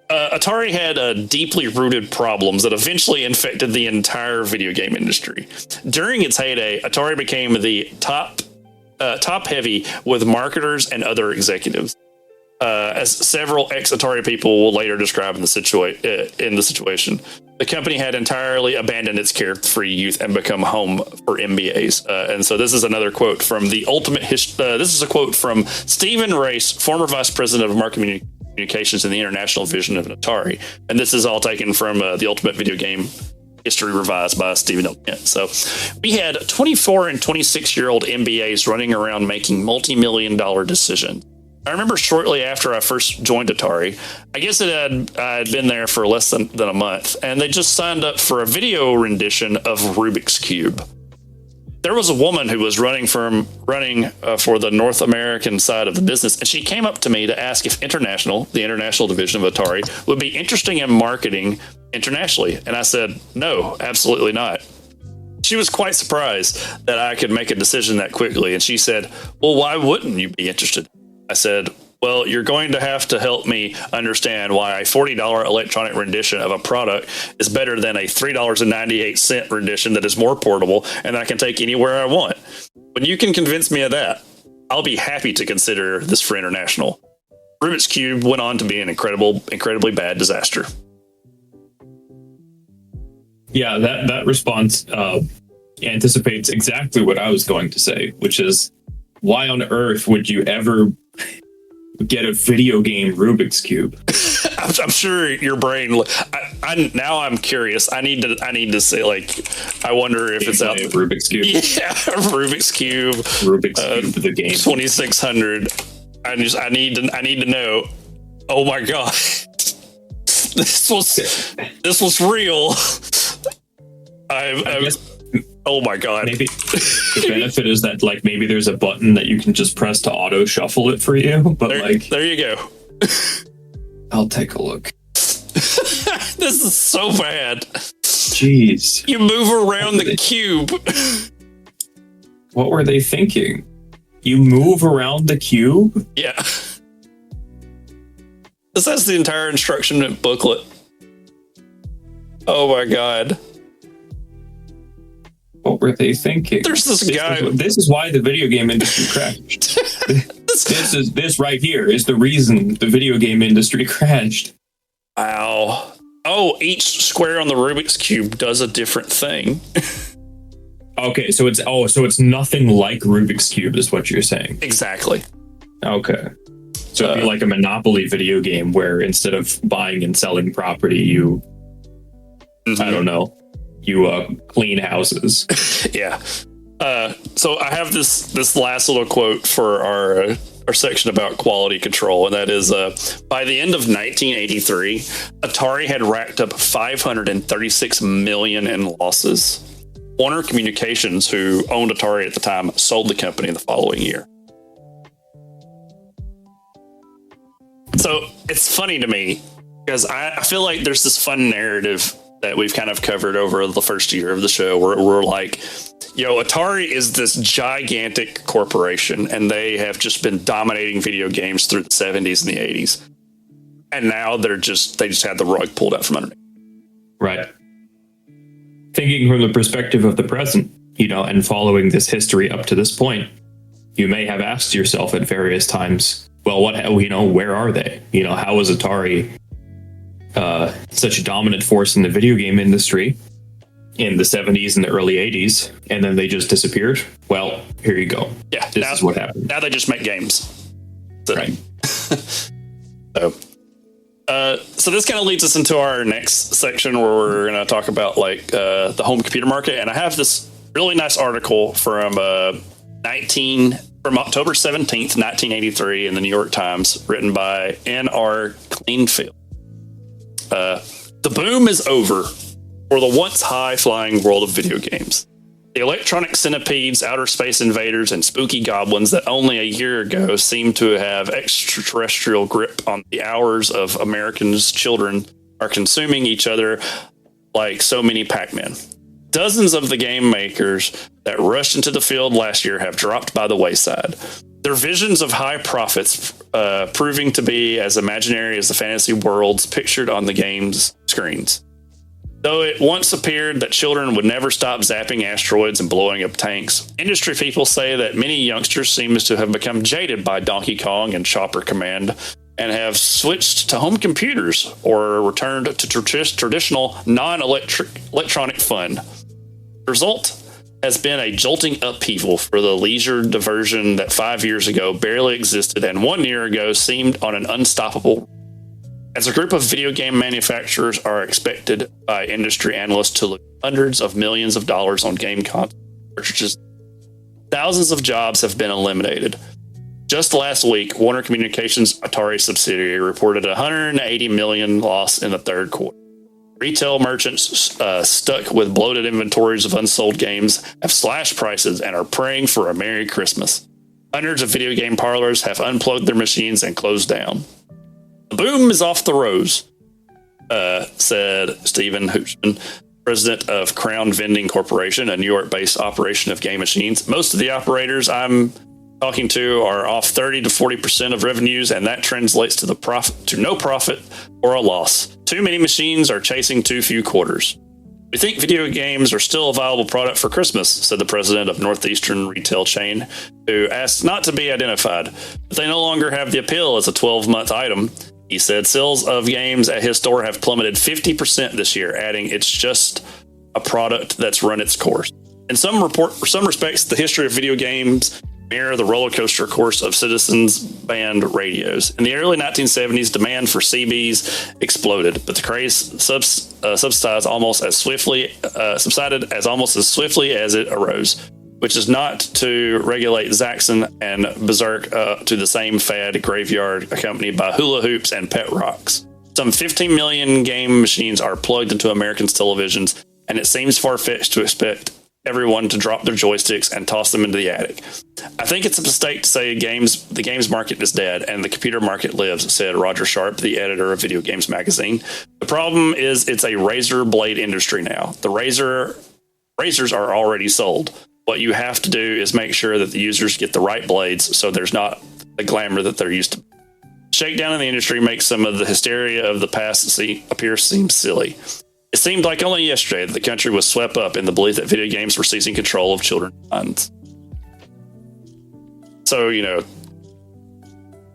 Atari had deeply rooted problems that eventually infected the entire video game industry. During its heyday, Atari became the top heavy with marketers and other executives, as several ex-Atari people will later describe in the situation. The company had entirely abandoned its carefree youth and become home for MBAs. And so this is another quote from the Ultimate History. This is a quote from Stephen Race, former vice president of marketing communications in the international division of Atari. And this is all taken from the Ultimate Video Game History Revised by Stephen L. Kent. So we had 24 and 26-year-old MBAs running around making multi-million-dollar decisions. I remember shortly after I first joined Atari, I guess I had been there for less than a month, and they just signed up for a video rendition of Rubik's Cube. There was a woman who was running for the North American side of the business, and she came up to me to ask if the international division of Atari, would be interested in marketing internationally. And I said, no, absolutely not. She was quite surprised that I could make a decision that quickly. And she said, well, why wouldn't you be interested? I said, well, you're going to have to help me understand why a $40 electronic rendition of a product is better than a $3.98 rendition that is more portable and I can take anywhere I want. When you can convince me of that, I'll be happy to consider this for international. Rubik's Cube went on to be an incredibly bad disaster. Yeah, that response anticipates exactly what I was going to say, which is, why on earth would you ever get a video game Rubik's Cube? I'm sure your brain. Now I'm curious. I need to say, like, I wonder if it's out. Rubik's Cube. Yeah, Rubik's Cube. Cube, the game. 2600. I need to know. Oh my god, this was real. Oh my god. Maybe the benefit is that, like, maybe there's a button that you can just press to auto shuffle it for you. But there you go. I'll take a look. This is so bad. Jeez. You move around the cube. What were they thinking? You move around the cube? Yeah. This has the entire instruction booklet. Oh my god. What were they thinking? There's this guy. This is why the video game industry crashed. This right here is the reason the video game industry crashed. Wow. Oh, each square on the Rubik's Cube does a different thing. Okay, so it's nothing like Rubik's Cube, is what you're saying. Exactly. Okay. So it'd be like a Monopoly video game where instead of buying and selling property, you, I don't know, you clean houses. Yeah. So I have this last little quote for our section about quality control, and that is, by the end of 1983, Atari had racked up $536 million in losses. Warner Communications, who owned Atari at the time, sold the company the following year. So it's funny to me because I feel like there's this fun narrative that we've kind of covered over the first year of the show. We're like, Atari is this gigantic corporation, and they have just been dominating video games through the 70s and the 80s. And now they just had the rug pulled out from underneath. Right. Thinking from the perspective of the present, and following this history up to this point, you may have asked yourself at various times, well, where are they? How was Atari such a dominant force in the video game industry in the 70s and the early 80s, and then they just disappeared? Well, here you go. Yeah, this is what happened. Now they just make games. Right. So this kind of leads us into our next section, where we're going to talk about the home computer market. And I have this really nice article from October 17th, 1983 in the New York Times, written by N.R. Liendfield. The boom is over for the once high-flying world of video games. The electronic centipedes, outer space invaders, and spooky goblins that only a year ago seemed to have extraterrestrial grip on the hours of Americans' children are consuming each other like so many Pac-Men. Dozens of the game makers that rushed into the field last year have dropped by the wayside. Their visions of high profits proving to be as imaginary as the fantasy worlds pictured on the game's screens. Though it once appeared that children would never stop zapping asteroids and blowing up tanks, industry people say that many youngsters seem to have become jaded by Donkey Kong and Chopper Command and have switched to home computers or returned to traditional non-electronic fun. The result has been a jolting upheaval for the leisure diversion that 5 years ago barely existed and 1 year ago seemed on an unstoppable. As a group of video game manufacturers are expected by industry analysts to lose hundreds of millions of dollars on game cartridges, thousands of jobs have been eliminated. Just last week, Warner Communications' Atari subsidiary reported a $180 million loss in the third quarter. Retail merchants stuck with bloated inventories of unsold games have slashed prices and are praying for a Merry Christmas. Hundreds of video game parlors have unplugged their machines and closed down. The boom is off the rose, said Stephen Hootman, president of Crown Vending Corporation, a New York-based operation of game machines. Most of the operators I'm talking to are off 30 to 40% of revenues, and that translates to no profit or a loss. Too many machines are chasing too few quarters. We think video games are still a viable product for Christmas, said the president of Northeastern retail chain, who asked not to be identified, but they no longer have the appeal as a 12-month item. He said sales of games at his store have plummeted 50% this year, adding it's just a product that's run its course. In some respects, the history of video games mirror the roller coaster course of citizens band radios. In the early 1970s, demand for CBs exploded, but the craze subsided almost as swiftly as it arose, which is not to regulate Zaxxon and Berserk to the same fad graveyard accompanied by hula hoops and pet rocks. Some 15 million game machines are plugged into Americans' televisions, and it seems far-fetched to expect everyone to drop their joysticks and toss them into the attic. I think it's a mistake to say the games market is dead and the computer market lives, said Roger Sharp, the editor of Video Games Magazine. The problem is it's a razor blade industry now. The razors are already sold. What you have to do is make sure that the users get the right blades so there's not the glamour that they're used to. Shakedown in the industry makes some of the hysteria of the past seem silly. It seemed like only yesterday that the country was swept up in the belief that video games were seizing control of children's minds. So,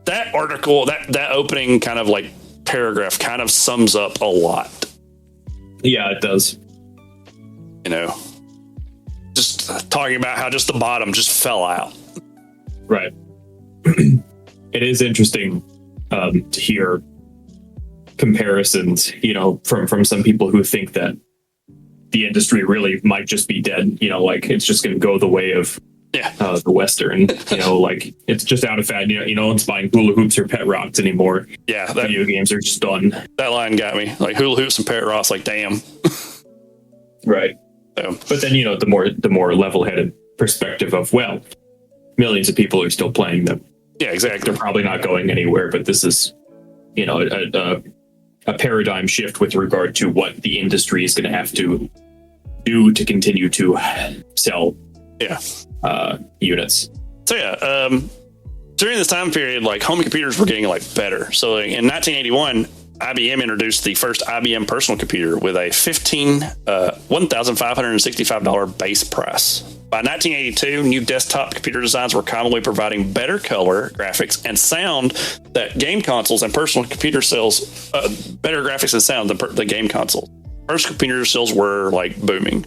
that article, that opening kind of paragraph kind of sums up a lot. Yeah, it does. Just talking about how just the bottom just fell out. Right. It is interesting to hear comparisons, from some people who think that the industry really might just be dead, it's just going to go the way of the Western, it's just out of fad, no one's buying hula hoops or pet rocks anymore. Yeah. Video games are just done. That line got me. Hula hoops and pet rocks, damn. Right. So. But then, the more level-headed perspective of, millions of people are still playing them. Yeah, exactly. They're probably not going anywhere, but this is, a a paradigm shift with regard to what the industry is going to have to do to continue to sell units. So during this time period, like home computers were getting like better. So like, in 1981, IBM introduced the first IBM personal computer with a $1,565 base price. By 1982, new desktop computer designs were commonly providing better color, graphics, and sound that game consoles and personal computer sales, better graphics and sound than the game consoles. First computer sales were like booming.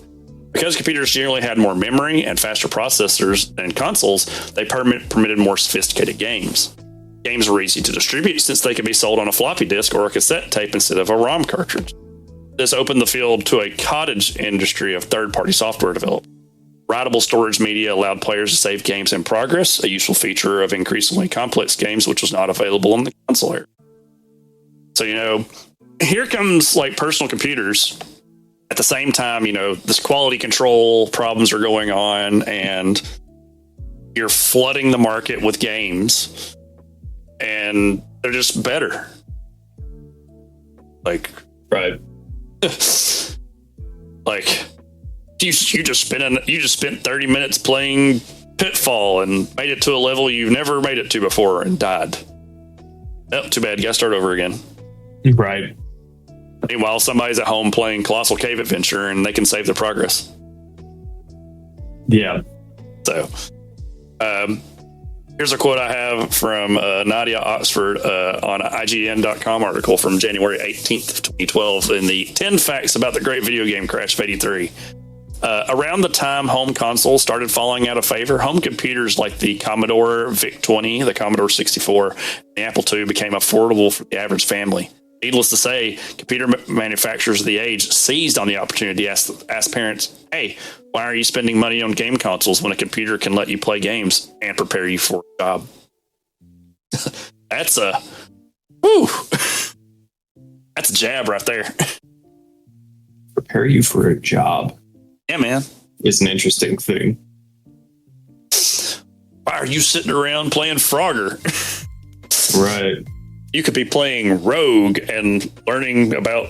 Because computers generally had more memory and faster processors than consoles, they permitted more sophisticated games. Games were easy to distribute since they could be sold on a floppy disk or a cassette tape instead of a ROM cartridge. This opened the field to a cottage industry of third-party software development. Writable storage media allowed players to save games in progress, a useful feature of increasingly complex games which was not available in the console era. So, here comes like personal computers. At the same time, this quality control problems are going on and you're flooding the market with games and they're just better. Like, right. Like you just spent 30 minutes playing Pitfall and made it to a level you've never made it to before and died. Oh, too bad. Gotta start over again. Right. Meanwhile, somebody's at home playing Colossal Cave Adventure and they can save their progress. Yeah. So, here's a quote I have from Nadia Oxford on an IGN.com article from January 18th, 2012 in the 10 Facts About the Great Video Game Crash of 83. Around the time home consoles started falling out of favor, home computers like the Commodore VIC-20, the Commodore 64, and the Apple II became affordable for the average family. Needless to say, computer manufacturers of the age seized on the opportunity to ask parents, hey, why are you spending money on game consoles when a computer can let you play games and prepare you for a job? That's a jab right there. Prepare you for a job. Yeah, man. It's an interesting thing. Why are you sitting around playing Frogger? Right. You could be playing Rogue and learning about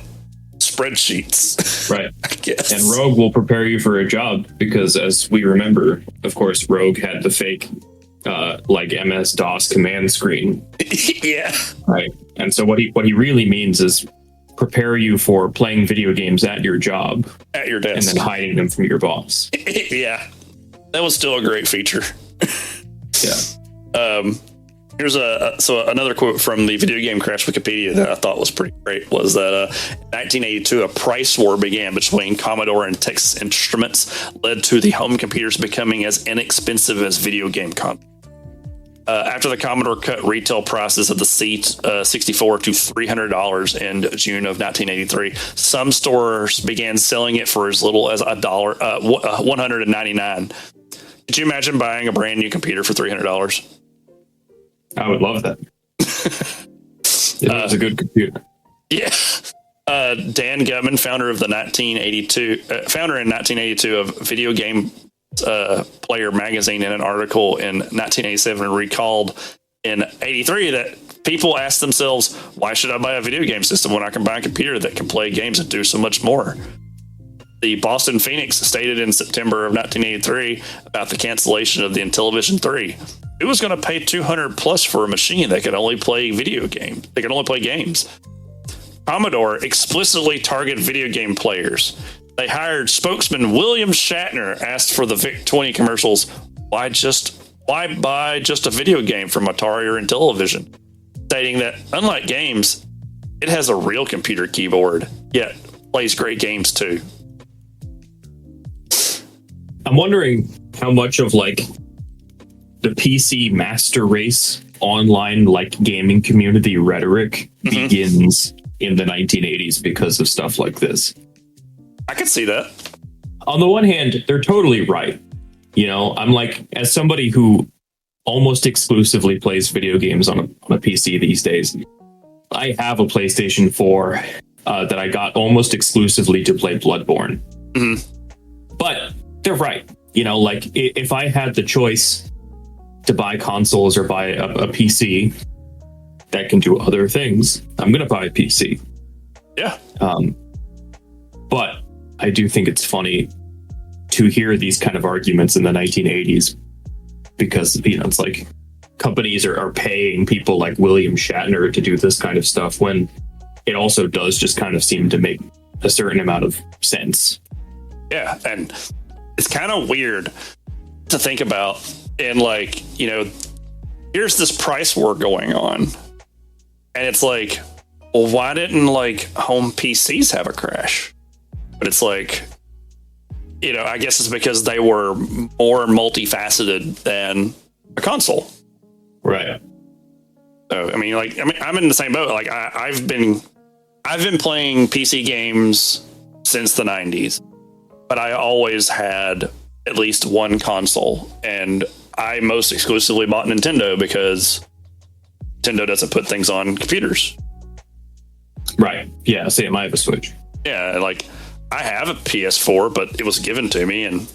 spreadsheets. Right. I guess. And Rogue will prepare you for a job because, as we remember, of course, Rogue had the fake like MS-DOS command screen. Yeah. Right. And so what he really means is prepare you for playing video games at your job. At your desk. And then hiding them from your boss. Yeah. That was still a great feature. Yeah. Here's another quote from the Video Game Crash Wikipedia that I thought was pretty great was that in 1982, a price war began between Commodore and Texas Instruments, led to the home computers becoming as inexpensive as video game consoles. After the Commodore cut retail prices of the C64 to $300 in June of 1983, some stores began selling it for as little as $199. Could you imagine buying a brand new computer for $300? I would love that. It was a good computer. Yeah. Dan Gutman, founder in 1982 of Video Game Player magazine, in an article in 1987 recalled in 83 that people asked themselves, why should I buy a video game system when I can buy a computer that can play games and do so much more? The Boston Phoenix stated in September of 1983 about the cancellation of the Intellivision 3. Who was going to pay $200 plus for a machine that could only play video games? They could only play games. Commodore explicitly targeted video game players. They hired spokesman William Shatner, asked for the VIC-20 commercials, why buy just a video game from Atari or Intellivision? Stating that, unlike games, it has a real computer keyboard, yet plays great games too. I'm wondering how much of like the PC master race online like gaming community rhetoric begins in the 1980s because of stuff like this. I could see that. On the one hand, they're totally right. I'm like, as somebody who almost exclusively plays video games on a PC these days, I have a PlayStation 4 that I got almost exclusively to play Bloodborne. Mm-hmm. But they're right. Like if I had the choice to buy consoles or buy a PC that can do other things, I'm going to buy a PC. Yeah. But I do think it's funny to hear these kind of arguments in the 1980s because, it's like companies are paying people like William Shatner to do this kind of stuff when it also does just kind of seem to make a certain amount of sense. Yeah. And it's kind of weird to think about. And like, here's this price war going on. And it's like, well, why didn't like home PCs have a crash? But it's like, I guess it's because they were more multifaceted than a console. Right. So, I'm in the same boat. Like I've been playing PC games since the 90s, but I always had at least one console, and I most exclusively bought Nintendo because Nintendo doesn't put things on computers. Right. Yeah. Same. I have a Switch. Yeah. Like I have a PS4, but it was given to me, and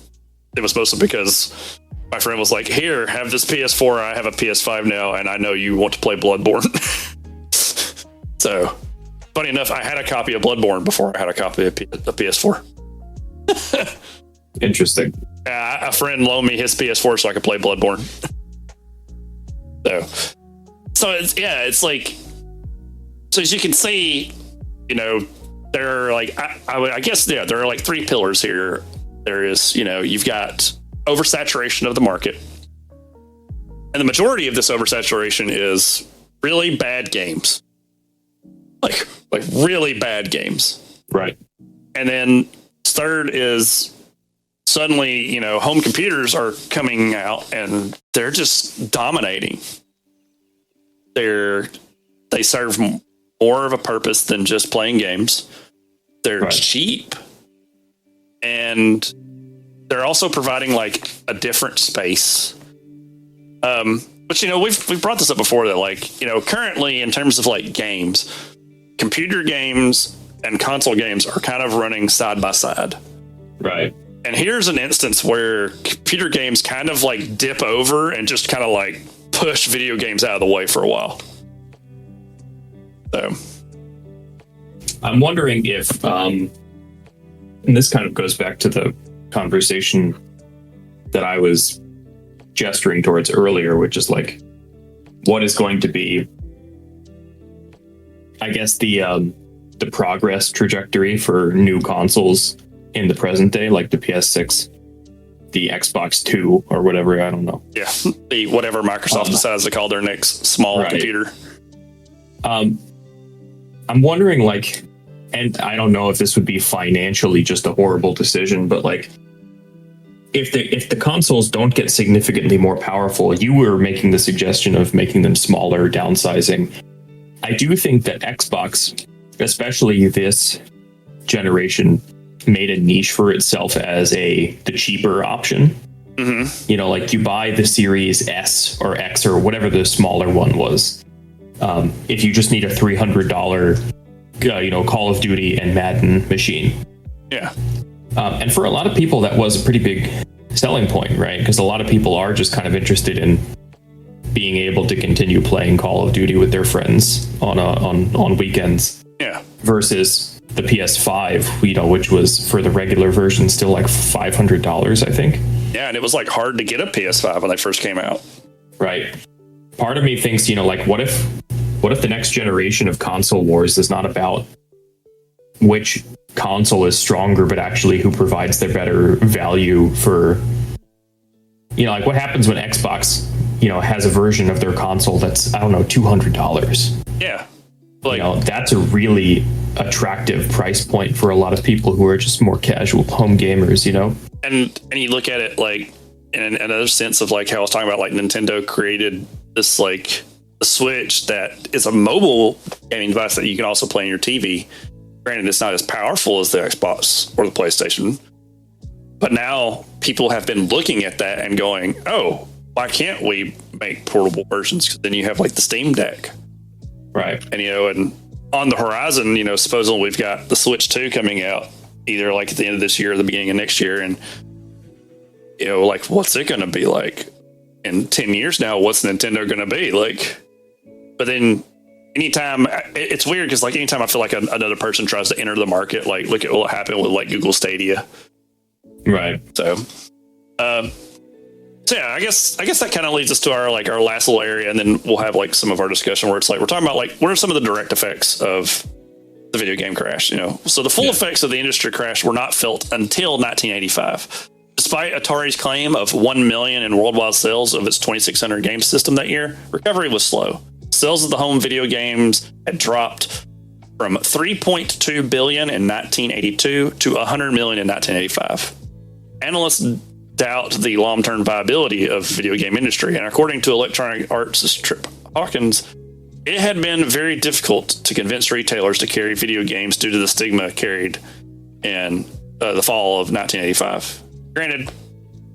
it was mostly because my friend was like, here, have this PS4. I have a PS5 now, and I know you want to play Bloodborne. So, funny enough, I had a copy of Bloodborne before I had a copy of the PS4. Interesting. A friend loaned me his PS4 so I could play Bloodborne. So it's like, so as you can see, there are like, I guess, there are like three pillars here. There is, you've got oversaturation of the market. And the majority of this oversaturation is really bad games. Like really bad games. Right. And then third is suddenly, home computers are coming out and they're just dominating. They serve more of a purpose than just playing games. They're cheap, and they're also providing like a different space. But we've brought this up before that like, currently in terms of like games, computer games and console games are kind of running side by side. Right. And here's an instance where computer games kind of like dip over and just kind of like push video games out of the way for a while. So I'm wondering if, and this kind of goes back to the conversation that I was gesturing towards earlier, which is like, what is going to be, I guess, the progress trajectory for new consoles in the present day, like the PS6, the Xbox 2, or whatever, I don't know. Yeah, the whatever Microsoft decides to call their next small computer. I'm wondering, like, and I don't know if this would be financially just a horrible decision, but like, if the consoles don't get significantly more powerful, you were making the suggestion of making them smaller, downsizing. I do think that Xbox, especially this generation, made a niche for itself as the cheaper option. Mm-hmm. Like you buy the Series S or X or whatever the smaller one was. If you just need a $300, Call of Duty and Madden machine. Yeah. And for a lot of people, that was a pretty big selling point, right? Because a lot of people are just kind of interested in being able to continue playing Call of Duty with their friends on weekends. Yeah. Versus the PS5, which was for the regular version still like $500, I think. Yeah, and it was like hard to get a PS5 when they first came out. Right. Part of me thinks, like, what if the next generation of console wars is not about which console is stronger, but actually who provides the better value for, like what happens when Xbox, has a version of their console that's, I don't know, $200. Yeah. Like, that's a really attractive price point for a lot of people who are just more casual home gamers, And you look at it like in another sense of like how I was talking about, like Nintendo created this like a Switch that is a mobile gaming device that you can also play on your TV. Granted, it's not as powerful as the Xbox or the PlayStation, but now people have been looking at that and going, "Oh, why can't we make portable versions?" Because then you have like the Steam Deck, right? And and on the horizon, supposedly we've got the Switch 2 coming out either like at the end of this year or the beginning of next year, and like what's it going to be like in 10 years now? What's Nintendo going to be like? But then anytime it's weird because like anytime I feel like another person tries to enter the market, like look at what happened with like Google Stadia. Right. So yeah, I guess that kind of leads us to our last little area, and then we'll have like some of our discussion where it's like we're talking about like what are some of the direct effects of the video game crash. So the full effects of the industry crash were not felt until 1985. Despite Atari's claim of 1 million in worldwide sales of its 2600 game system that year, recovery was slow. Sales of the home video games had dropped from 3.2 billion in 1982 to 100 million in 1985. Analysts doubt the long-term viability of video game industry, and according to Electronic Arts' Trip Hawkins, it had been very difficult to convince retailers to carry video games due to the stigma carried in the fall of 1985. Granted,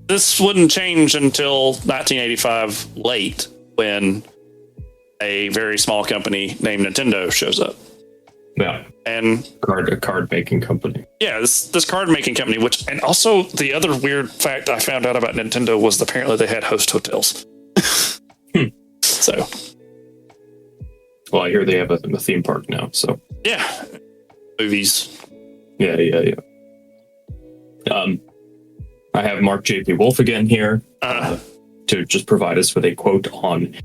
this wouldn't change until 1985 late, when a very small company named Nintendo shows up. Yeah. And a card making company. Yeah, this card making company, and also the other weird fact I found out about Nintendo was apparently they had host hotels. So, well, I hear they have a theme park now. So yeah, movies. Yeah. I have Mark J.P. Wolfe again here to just provide us with a quote on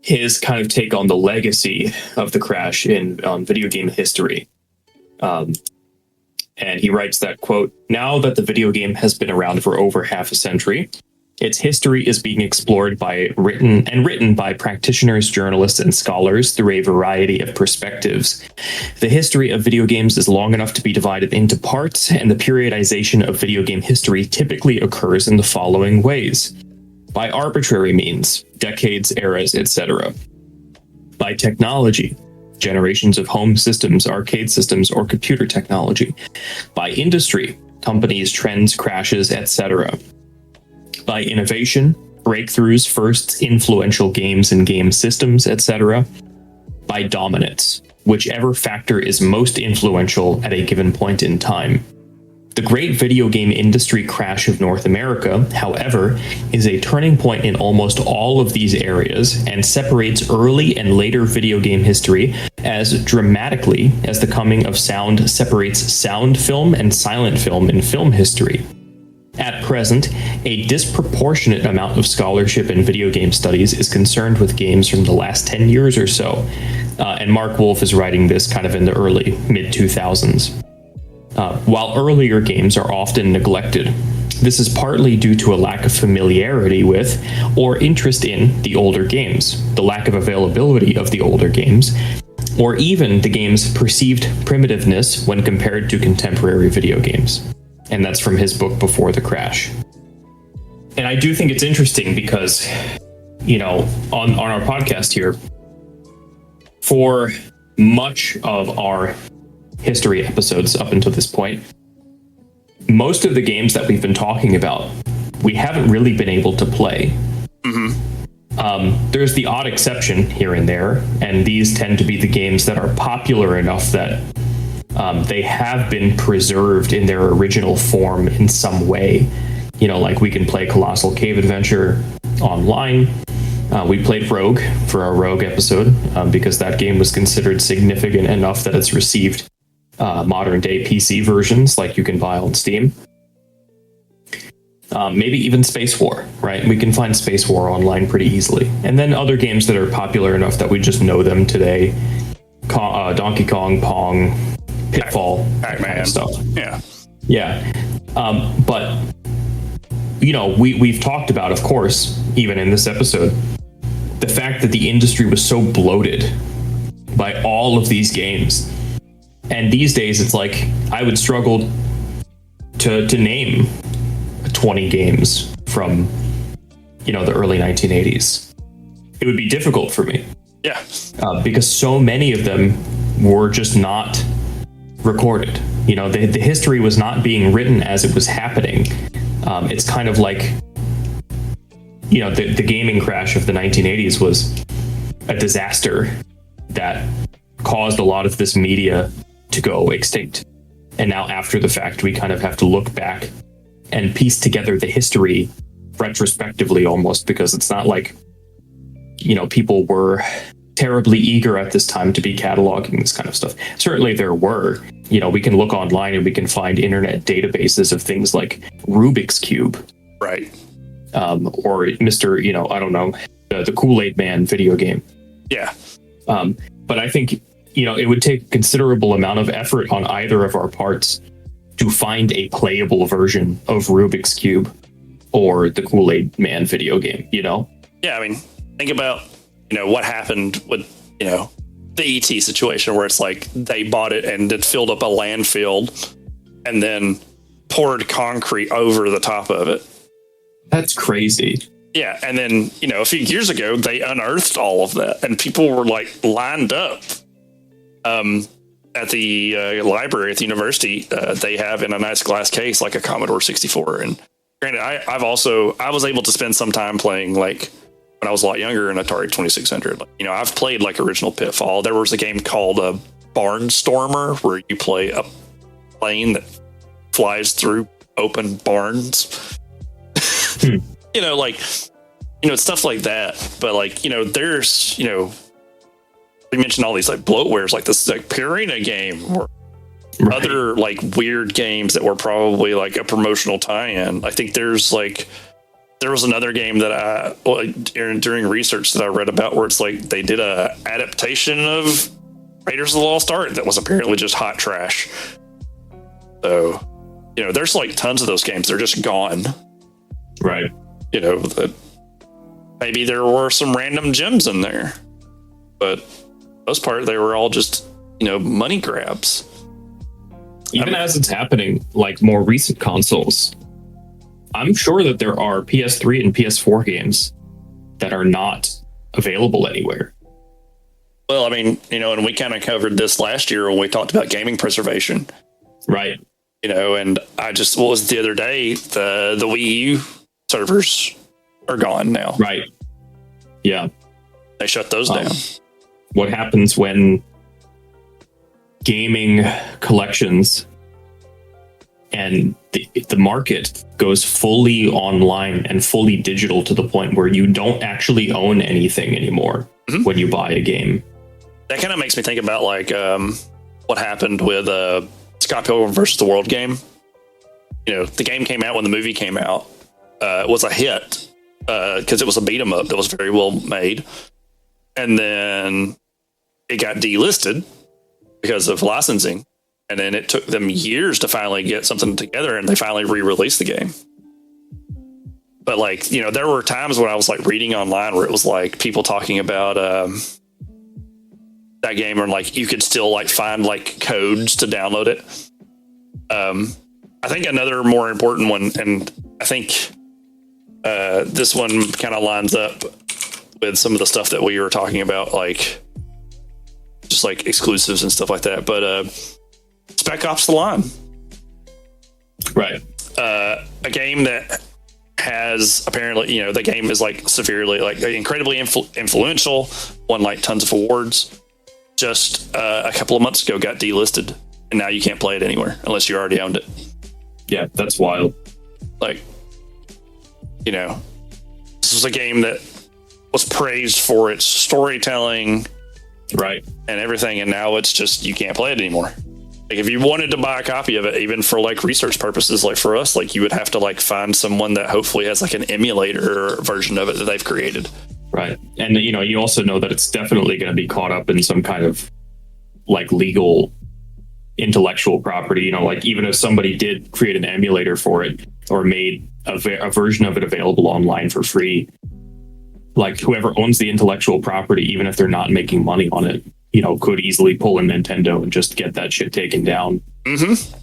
his kind of take on the legacy of the crash on video game history. And he writes that, quote, "Now that the video game has been around for over half a century, its history is being explored written by practitioners, journalists, and scholars through a variety of perspectives. The history of video games is long enough to be divided into parts, and the periodization of video game history typically occurs in the following ways. By arbitrary means, decades, eras, etc. By technology, generations of home systems, arcade systems, or computer technology. By industry, companies, trends, crashes, etc. By innovation, breakthroughs, firsts, influential games and game systems, etc. By dominance, whichever factor is most influential at a given point in time. The great video game industry crash of North America, however, is a turning point in almost all of these areas and separates early and later video game history as dramatically as the coming of sound separates sound film and silent film in film history. At present, a disproportionate amount of scholarship in video game studies is concerned with games from the last 10 years or so, and Mark Wolfe is writing this kind of in the early mid-2000s. While earlier games are often neglected, this is partly due to a lack of familiarity with or interest in the older games, the lack of availability of the older games, or even the game's perceived primitiveness when compared to contemporary video games. And that's from his book, Before the Crash. And I do think it's interesting because, on our podcast here, for much of our history episodes up until this point, most of the games that we've been talking about, we haven't really been able to play. There's the odd exception here and there, and these tend to be the games that are popular enough that they have been preserved in their original form in some way. Like we can play Colossal Cave Adventure online. We played Rogue for our Rogue episode because that game was considered significant enough that it's received modern day PC versions like you can buy on Steam. Maybe even Space War, right? We can find Space War online pretty easily. And then other games that are popular enough that we just know them today. Donkey Kong, Pong, Pitfall, that kind of stuff. Yeah. But, we've talked about, of course, even in this episode, the fact that the industry was so bloated by all of these games. And these days, it's like, I would struggle to name 20 games from, the early 1980s. It would be difficult for me. Yeah. Because so many of them were just not recorded. The history was not being written as it was happening. It's kind of like, the gaming crash of the 1980s was a disaster that caused a lot of this media to go extinct. And now after the fact, we kind of have to look back and piece together the history retrospectively almost, because it's not like, people were terribly eager at this time to be cataloging this kind of stuff. Certainly there were. We can look online and we can find internet databases of things like Rubik's Cube. Right. Or Mr. I don't know, the Kool-Aid Man video game. Yeah. But I think, it would take a considerable amount of effort on either of our parts to find a playable version of Rubik's Cube or the Kool-Aid Man video game, Yeah, I mean, think about, what happened with, the ET situation where it's like they bought it and it filled up a landfill and then poured concrete over the top of it. That's crazy. Yeah, and then, a few years ago, they unearthed all of that and people were like lined up at the library at the university. They have in a nice glass case like a Commodore 64. And granted, I was able to spend some time playing like when I was a lot younger in Atari 2600. I've played like original Pitfall. There was a game called Barnstormer where you play a plane that flies through open barns. Stuff like that. But there's, we mentioned all these like bloatwares, like this like Purina game or other like weird games that were probably like a promotional tie-in. I think there was another game that during research that I read about where it's like they did a adaptation of Raiders of the Lost Ark that was apparently just hot trash. So, there's like tons of those games. They're just gone. Right. That maybe there were some random gems in there, but for the most part, they were all just, money grabs. Even as it's happening, like more recent consoles, I'm sure that there are PS3 and PS4 games that are not available anywhere. Well, I mean, and we kind of covered this last year when we talked about gaming preservation. Right. And what was the other day? The Wii U servers are gone now. Right. Yeah. They shut those down. What happens when gaming collections and the market goes fully online and fully digital to the point where you don't actually own anything anymore when you buy a game? That kind of makes me think about like what happened with Scott Pilgrim versus the World game. The game came out when the movie came out. It was a hit because it was a beat 'em up that was very well made, and then it got delisted because of licensing. And then it took them years to finally get something together, and they finally re-released the game. But there were times when I was like reading online where it was like people talking about that game, and like you could still like find like codes to download it. I think another more important one, and I think this one kind of lines up with some of the stuff that we were talking about, like just like exclusives and stuff like that. But Spec Ops: The Line, right? A game that has apparently, the game is like severely, like incredibly influential, won like tons of awards. Just a couple of months ago, got delisted, and now you can't play it anywhere unless you already owned it. Yeah, that's wild. Like, this was a game that was praised for its storytelling, right, and everything, and now it's just you can't play it anymore. Like if you wanted to buy a copy of it, even for like research purposes, like for us, like you would have to like find someone that hopefully has like an emulator version of it that they've created. Right. And you also know that it's definitely going to be caught up in some kind of like legal intellectual property, like even if somebody did create an emulator for it or made a version of it available online for free, like whoever owns the intellectual property, even if they're not making money on it, could easily pull a Nintendo and just get that shit taken down. Mm-hmm.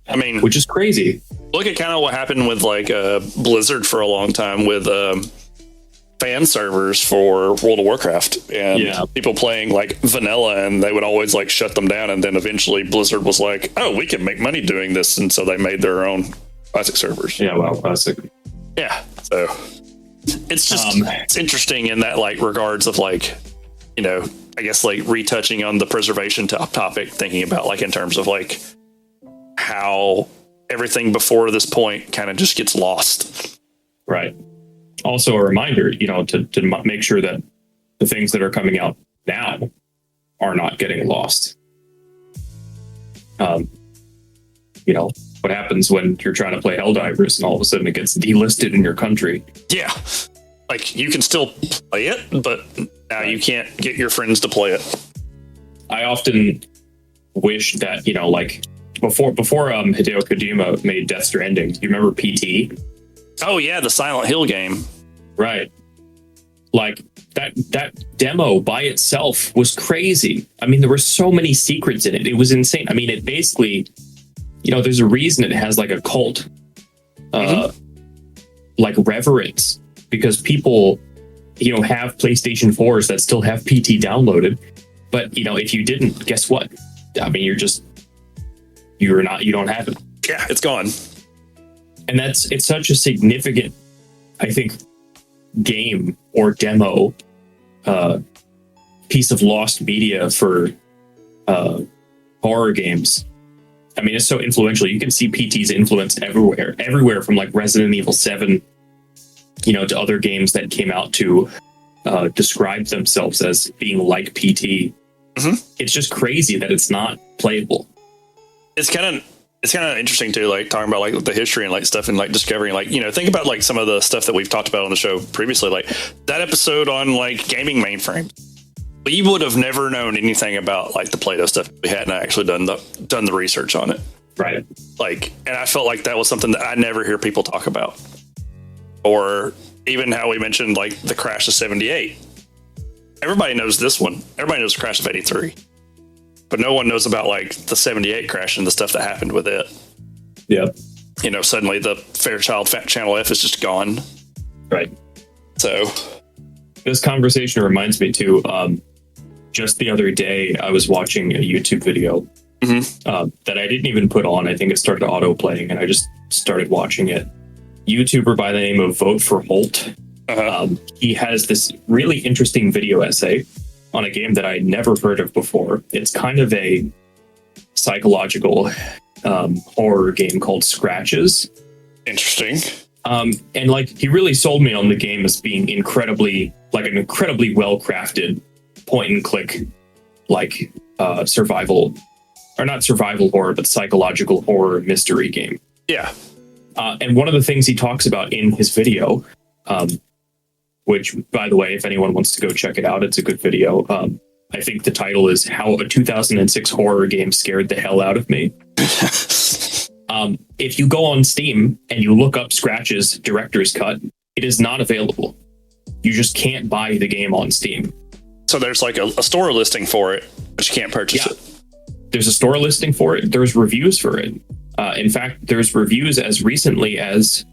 I mean, which is crazy. Look at kind of what happened with like Blizzard for a long time with fan servers for World of Warcraft, and people playing like vanilla, and they would always like shut them down. And then eventually Blizzard was like, oh, we can make money doing this. And so they made their own classic servers. Yeah. Well, classic. Yeah. So it's just, it's interesting in that like regards of like, I guess like retouching on the preservation topic, thinking about like in terms of like how everything before this point kind of just gets lost. Right. Also a reminder, to make sure that the things that are coming out now are not getting lost. What happens when you're trying to play Helldivers and all of a sudden it gets delisted in your country? Yeah. Like, you can still play it, but now you can't get your friends to play it. I often wish that, before Hideo Kojima made Death Stranding, you remember PT? Oh, yeah, the Silent Hill game. Right. Like, that demo by itself was crazy. I mean, there were so many secrets in it. It was insane. I mean, it basically, there's a reason it has like a cult, like reverence, because people, have PlayStation 4s that still have PT downloaded. But, if you didn't, guess what? I mean, you don't have it. Yeah, it's gone. And it's such a significant, I think, game or demo, piece of lost media for horror games. I mean, it's so influential. You can see PT's influence everywhere from like Resident Evil 7, to other games that came out to describe themselves as being like PT. Mm-hmm. It's just crazy that it's not playable. It's kind of interesting too, like talking about like the history and like stuff and like discovering, like, think about like some of the stuff that we've talked about on the show previously, like that episode on like gaming mainframes. We would have never known anything about like the Play-Doh stuff if we hadn't actually done the research on it. Right. Like, and I felt like that was something that I never hear people talk about. Or even how we mentioned like the crash of 78. Everybody knows this one. Everybody knows the crash of 83. But no one knows about like the 78 crash and the stuff that happened with it. Yeah. Suddenly the Fairchild Channel F is just gone. Right. So this conversation reminds me too, just the other day, I was watching a YouTube video that I didn't even put on. I think it started auto-playing, and I just started watching it. YouTuber by the name of Vote for Holt. He has this really interesting video essay on a game that I never heard of before. It's kind of a psychological horror game called Scratches. Interesting. And like, he really sold me on the game as being an incredibly well-crafted point and click, like survival, or not survival horror, but psychological horror mystery game. Yeah. And one of the things he talks about in his video, which, by the way, if anyone wants to go check it out, it's a good video. I think the title is How a 2006 Horror Game Scared the Hell Out of Me. If you go on Steam and you look up Scratch's Director's Cut, it is not available. You just can't buy the game on Steam. So there's like a store listing for it, but you can't purchase it. There's a store listing for it. There's reviews for it. In fact, there's reviews as recently as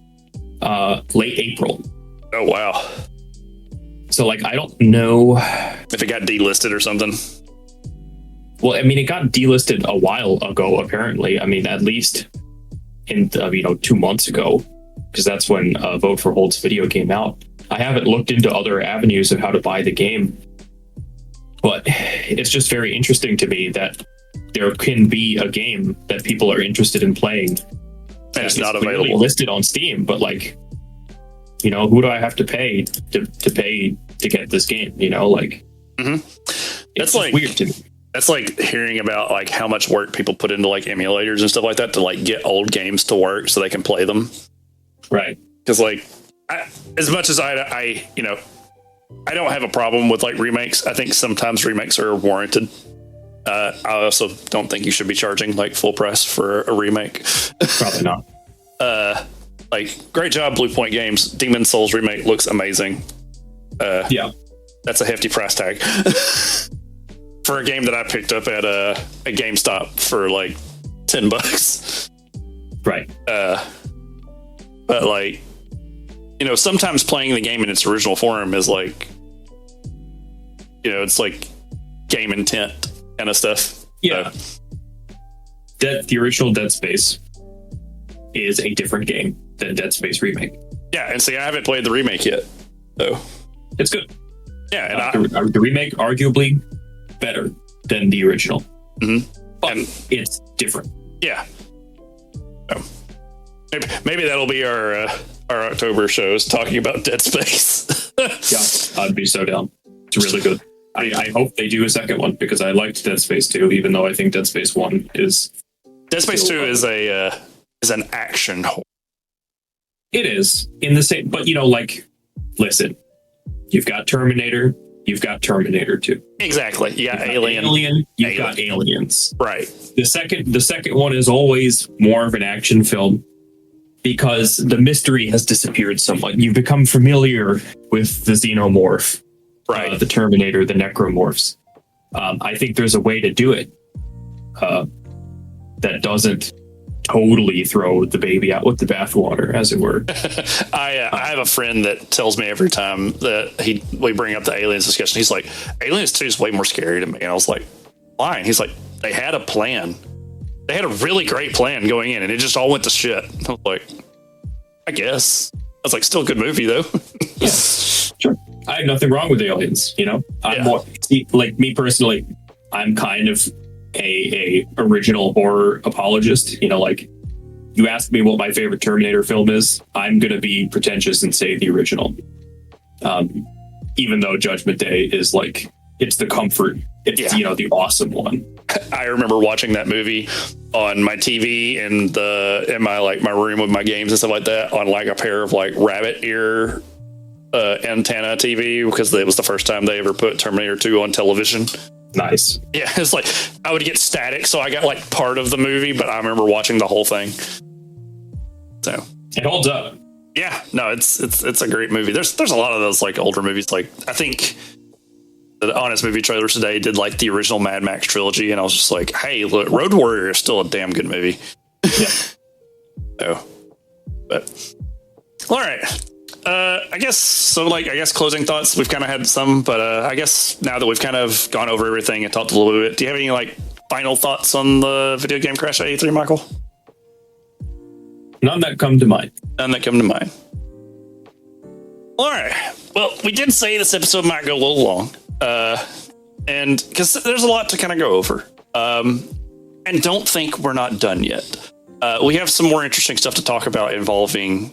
late April. Oh, wow. So, like, I don't know if it got delisted or something. Well, I mean, it got delisted a while ago, apparently. I mean, at least in 2 months ago, because that's when Vote for Holt's video came out. I haven't looked into other avenues of how to buy the game, but it's just very interesting to me that there can be a game that people are interested in playing and it's not available, listed on Steam, but like, who do I have to pay to get this game? That's like weird to me. That's like hearing about like how much work people put into like emulators and stuff like that to like get old games to work so they can play them. Right. Because like, as much as I don't have a problem with like remakes. I think sometimes remakes are warranted. I also don't think you should be charging like full price for a remake. Probably not. Like, great job, Blue Point Games. Demon Souls remake looks amazing. Yeah, that's a hefty price tag for a game that I picked up at a GameStop for like $10. Right. But like, sometimes playing the game in its original form is like, it's like game intent kind of stuff. Yeah. The original Dead Space is a different game than Dead Space Remake. Yeah, and see, I haven't played the remake yet, so it's good. Yeah, and the remake arguably better than the original, but it's different. Yeah. So, maybe that'll be our October shows talking about Dead Space. Yeah, I'd be so down. It's really good. I hope they do a second one because I liked Dead Space 2, even though I think Dead Space 1 is... Dead Space 2 is an action horror. It is in the same, but like, listen, you've got Terminator, you've got Terminator 2. Exactly. You got Alien. You've got Aliens. Right. The second one is always more of an action film because the mystery has disappeared somewhat. You've become familiar with the xenomorph, right? The Terminator, the necromorphs. I think there's a way to do it that doesn't totally throw the baby out with the bathwater, as it were. I have a friend that tells me every time that we bring up the Aliens discussion, he's like, Aliens 2 is way more scary to me. And I was like, why? And he's like, they had a plan. They had a really great plan going in, and it just all went to shit. I was like, I guess. I was like, still a good movie, though. Yeah, sure. I have nothing wrong with Aliens, I'm more, like me personally, I'm kind of a original horror apologist. Like, you ask me what my favorite Terminator film is, I'm gonna be pretentious and say the original. Even though Judgment Day is like, it's the comfort, it's the awesome one. I remember watching that movie on my TV in my room with my games and stuff like that on like a pair of like rabbit ear antenna TV because it was the first time they ever put Terminator 2 on television. Nice. Yeah, it's like I would get static, so I got like part of the movie, but I remember watching the whole thing. So it holds up. Yeah, no, it's a great movie. There's a lot of those like older movies. Like I think the Honest Movie Trailers today did like the original Mad Max trilogy, and I was just like, hey, look, Road Warrior is still a damn good movie. Yeah. Oh, but all right. I guess closing thoughts. We've kind of had some, but I guess now that we've kind of gone over everything and talked a little bit, do you have any like final thoughts on the video game crash at E3, Michael? None that come to mind. None that come to mind. All right. Well, we did say this episode might go a little long, and because there's a lot to kind of go over, and don't think we're not done yet. We have some more interesting stuff to talk about involving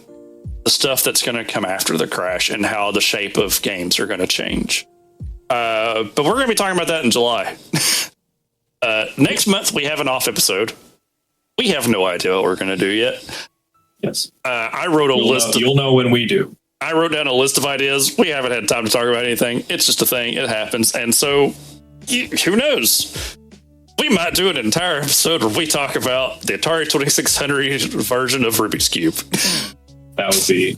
the stuff that's going to come after the crash and how the shape of games are going to change. But we're going to be talking about that in July. Next month, we have an off episode. We have no idea what we're going to do yet. Yes. I wrote a list. You'll know when we do. I wrote down a list of ideas. We haven't had time to talk about anything. It's just a thing. It happens. And so, who knows? We might do an entire episode where we talk about the Atari 2600 version of Rubik's Cube. That would be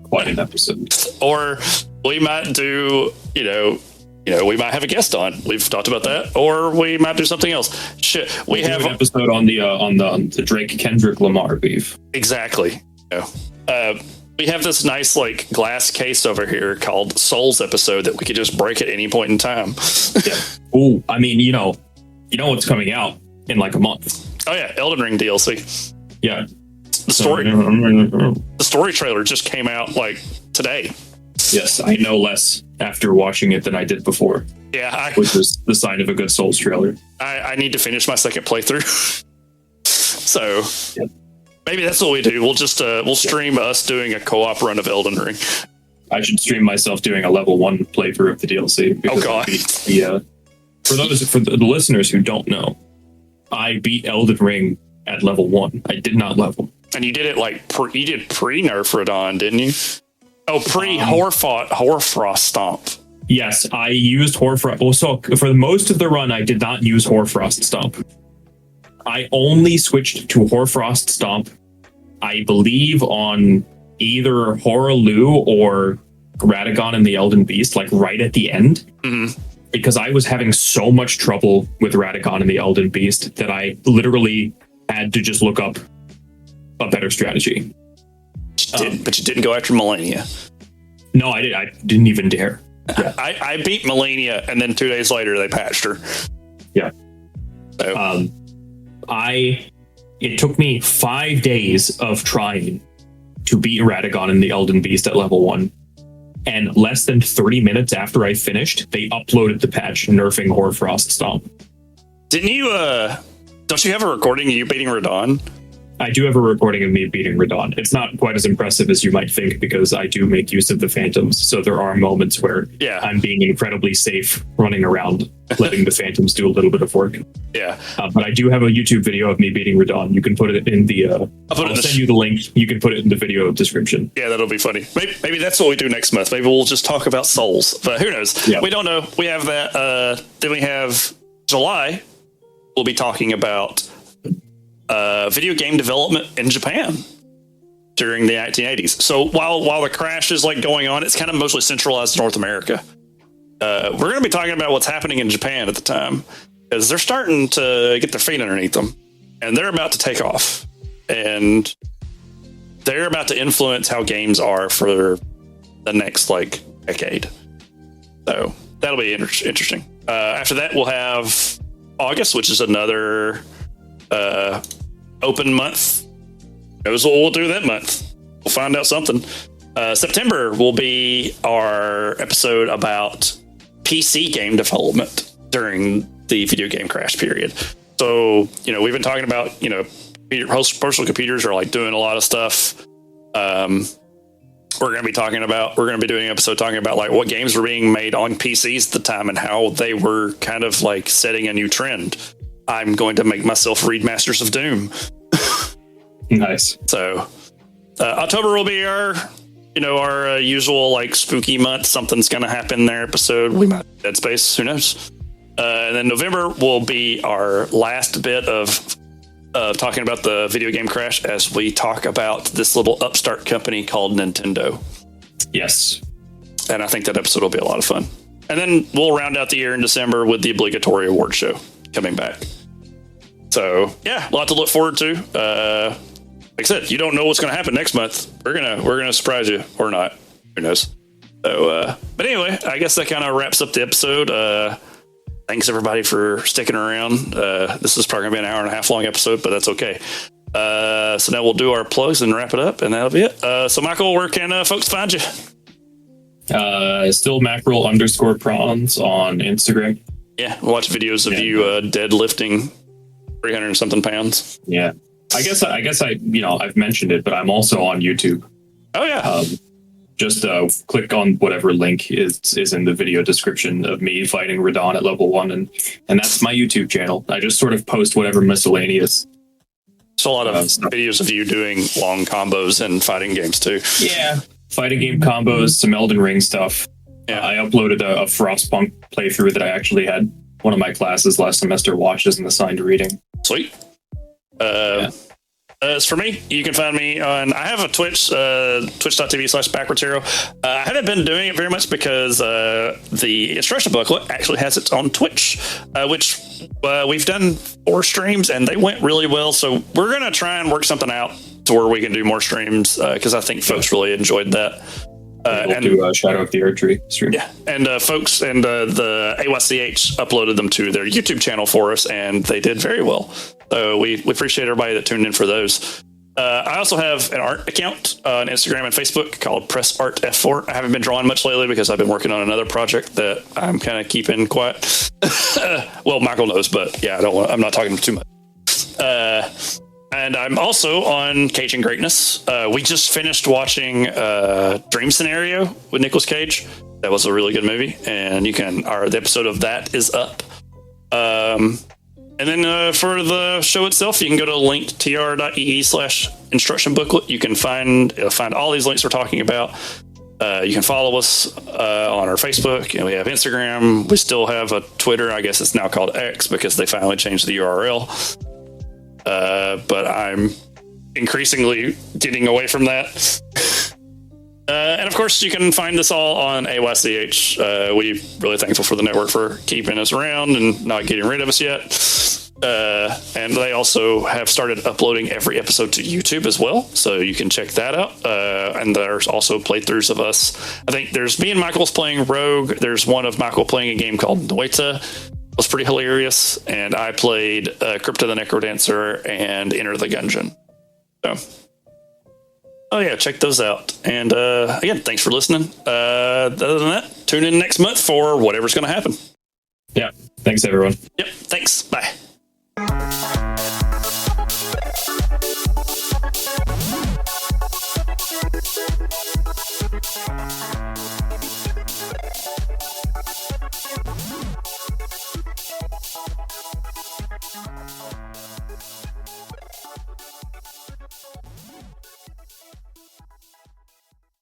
quite an episode. Or we might do, we might have a guest on. We've talked about that. Or we might do something else. Shit, we have an episode on the Drake Kendrick Lamar beef. Exactly. We have this nice like glass case over here called Souls episode that we could just break at any point in time. Yeah. Oh, I mean, you know what's coming out in like a month. Oh yeah, Elden Ring DLC. Yeah. The story trailer just came out like today. Yes, I know less after watching it than I did before. Yeah, which was the sign of a good Souls trailer. I need to finish my second playthrough. So maybe that's what we do. We'll just we'll stream us doing a co-op run of Elden Ring. I should stream myself doing a level 1 playthrough of the DLC. Oh god. For the listeners who don't know, I beat Elden Ring at level 1. I did not level. And you did it like you did pre-Nerf Radon, didn't you? Oh, Horfrost Stomp. Yes, I used Horfrost. Well, so for most of the run, I did not use Horfrost Stomp. I only switched to Horfrost Stomp, I believe, on either Horaloo or Radagon and the Elden Beast, like right at the end. Mm-hmm. Because I was having so much trouble with Radagon and the Elden Beast that I literally had to just look up a better strategy. But you didn't go after Melania. No, I did. I didn't even dare. Yeah. I beat Melania, and then 2 days later they patched her. Yeah. So. It took me 5 days of trying to beat Radagon and the Elden Beast at level 1. And less than 30 minutes after I finished, they uploaded the patch nerfing Horfrost Stomp. Didn't you, don't you have a recording of you beating Radon? I do have a recording of me beating Radon. It's not quite as impressive as you might think because I do make use of the phantoms. So there are moments where I'm being incredibly safe running around, letting the phantoms do a little bit of work. Yeah. But I do have a YouTube video of me beating Radon. You can put it in the... I'll send you the link. You can put it in the video description. Yeah, that'll be funny. Maybe that's what we do next month. Maybe we'll just talk about Souls. But who knows? Yeah. We don't know. We have that. Then we have July. We'll be talking about video game development in Japan during the 1980s. So while the crash is like going on, it's kind of mostly centralized to North America. We're going to be talking about what's happening in Japan at the time, because they're starting to get their feet underneath them, and they're about to take off, and they're about to influence how games are for the next like decade. So that'll be interesting. After that, we'll have August, which is another open month. Knows what we'll do that month. We'll find out something. September will be our episode about PC game development during the video game crash period. So, we've been talking about, personal computers are like doing a lot of stuff. We're going to be doing an episode talking about like what games were being made on PCs at the time and how they were kind of like setting a new trend. I'm going to make myself read Masters of Doom. Nice. So October will be our usual like spooky month. Something's going to happen there episode. We might Dead Space. Who knows? And then November will be our last bit of talking about the video game crash as we talk about this little upstart company called Nintendo. Yes. And I think that episode will be a lot of fun. And then we'll round out the year in December with the obligatory award show coming back. So yeah, a lot to look forward to. Like I said, you don't know what's going to happen next month. We're gonna surprise you or not. Who knows? So, but anyway, I guess that kind of wraps up the episode. Thanks everybody for sticking around. This is probably gonna be an hour and a half long episode, but that's okay. So now we'll do our plugs and wrap it up, and that'll be it. So Michael, where can folks find you? Still mackerel_prawns on Instagram. Yeah, watch videos of you deadlifting 300 and something pounds. Yeah, I guess I've mentioned it, but I'm also on YouTube. Oh yeah. Just click on whatever link is in the video description of me fighting Radon at level 1, and that's my YouTube channel. I just sort of post whatever miscellaneous. It's a lot of videos of you doing long combos and fighting games too. Yeah, fighting game combos, some Elden Ring stuff. Yeah, I uploaded a Frostpunk playthrough that I actually had one of my classes last semester watch as an assigned reading. Sweet. As for me, you can find me on, I have a Twitch, twitch.tv/backwards hero. I haven't been doing it very much because the instruction booklet actually has its own Twitch, which we've done 4 streams and they went really well. So we're going to try and work something out to where we can do more streams because I think folks really enjoyed that. We'll do Shadow of the Erdtree stream. Yeah, and folks and the AYCH uploaded them to their YouTube channel for us, and they did very well. So we appreciate everybody that tuned in for those. I also have an art account on Instagram and Facebook called Press Art F4. I haven't been drawing much lately because I've been working on another project that I'm kind of keeping quiet. Well, Michael knows, but yeah, I'm not talking too much. And I'm also on Cage and Greatness. We just finished watching Dream Scenario with Nicolas Cage. That was a really good movie, and the episode of that is up. And then for the show itself, you can go to linktr.ee/instruction booklet. You can find all these links we're talking about. You can follow us on our Facebook, and we have Instagram. We still have a Twitter. I guess it's now called X because they finally changed the URL. But I'm increasingly getting away from that. And of course, you can find this all on AYCH. We're really thankful for the network for keeping us around and not getting rid of us yet. And they also have started uploading every episode to YouTube as well, so you can check that out. And there's also playthroughs of us. I think there's me and Michael's playing Rogue. There's one of Michael playing a game called Noita. It was pretty hilarious. And I played Crypto the Necrodancer and Enter the Gungeon. So, oh yeah, check those out. And again, thanks for listening. Other than that, tune in next month for whatever's going to happen. Yeah. Thanks, everyone. Yep. Thanks. Bye.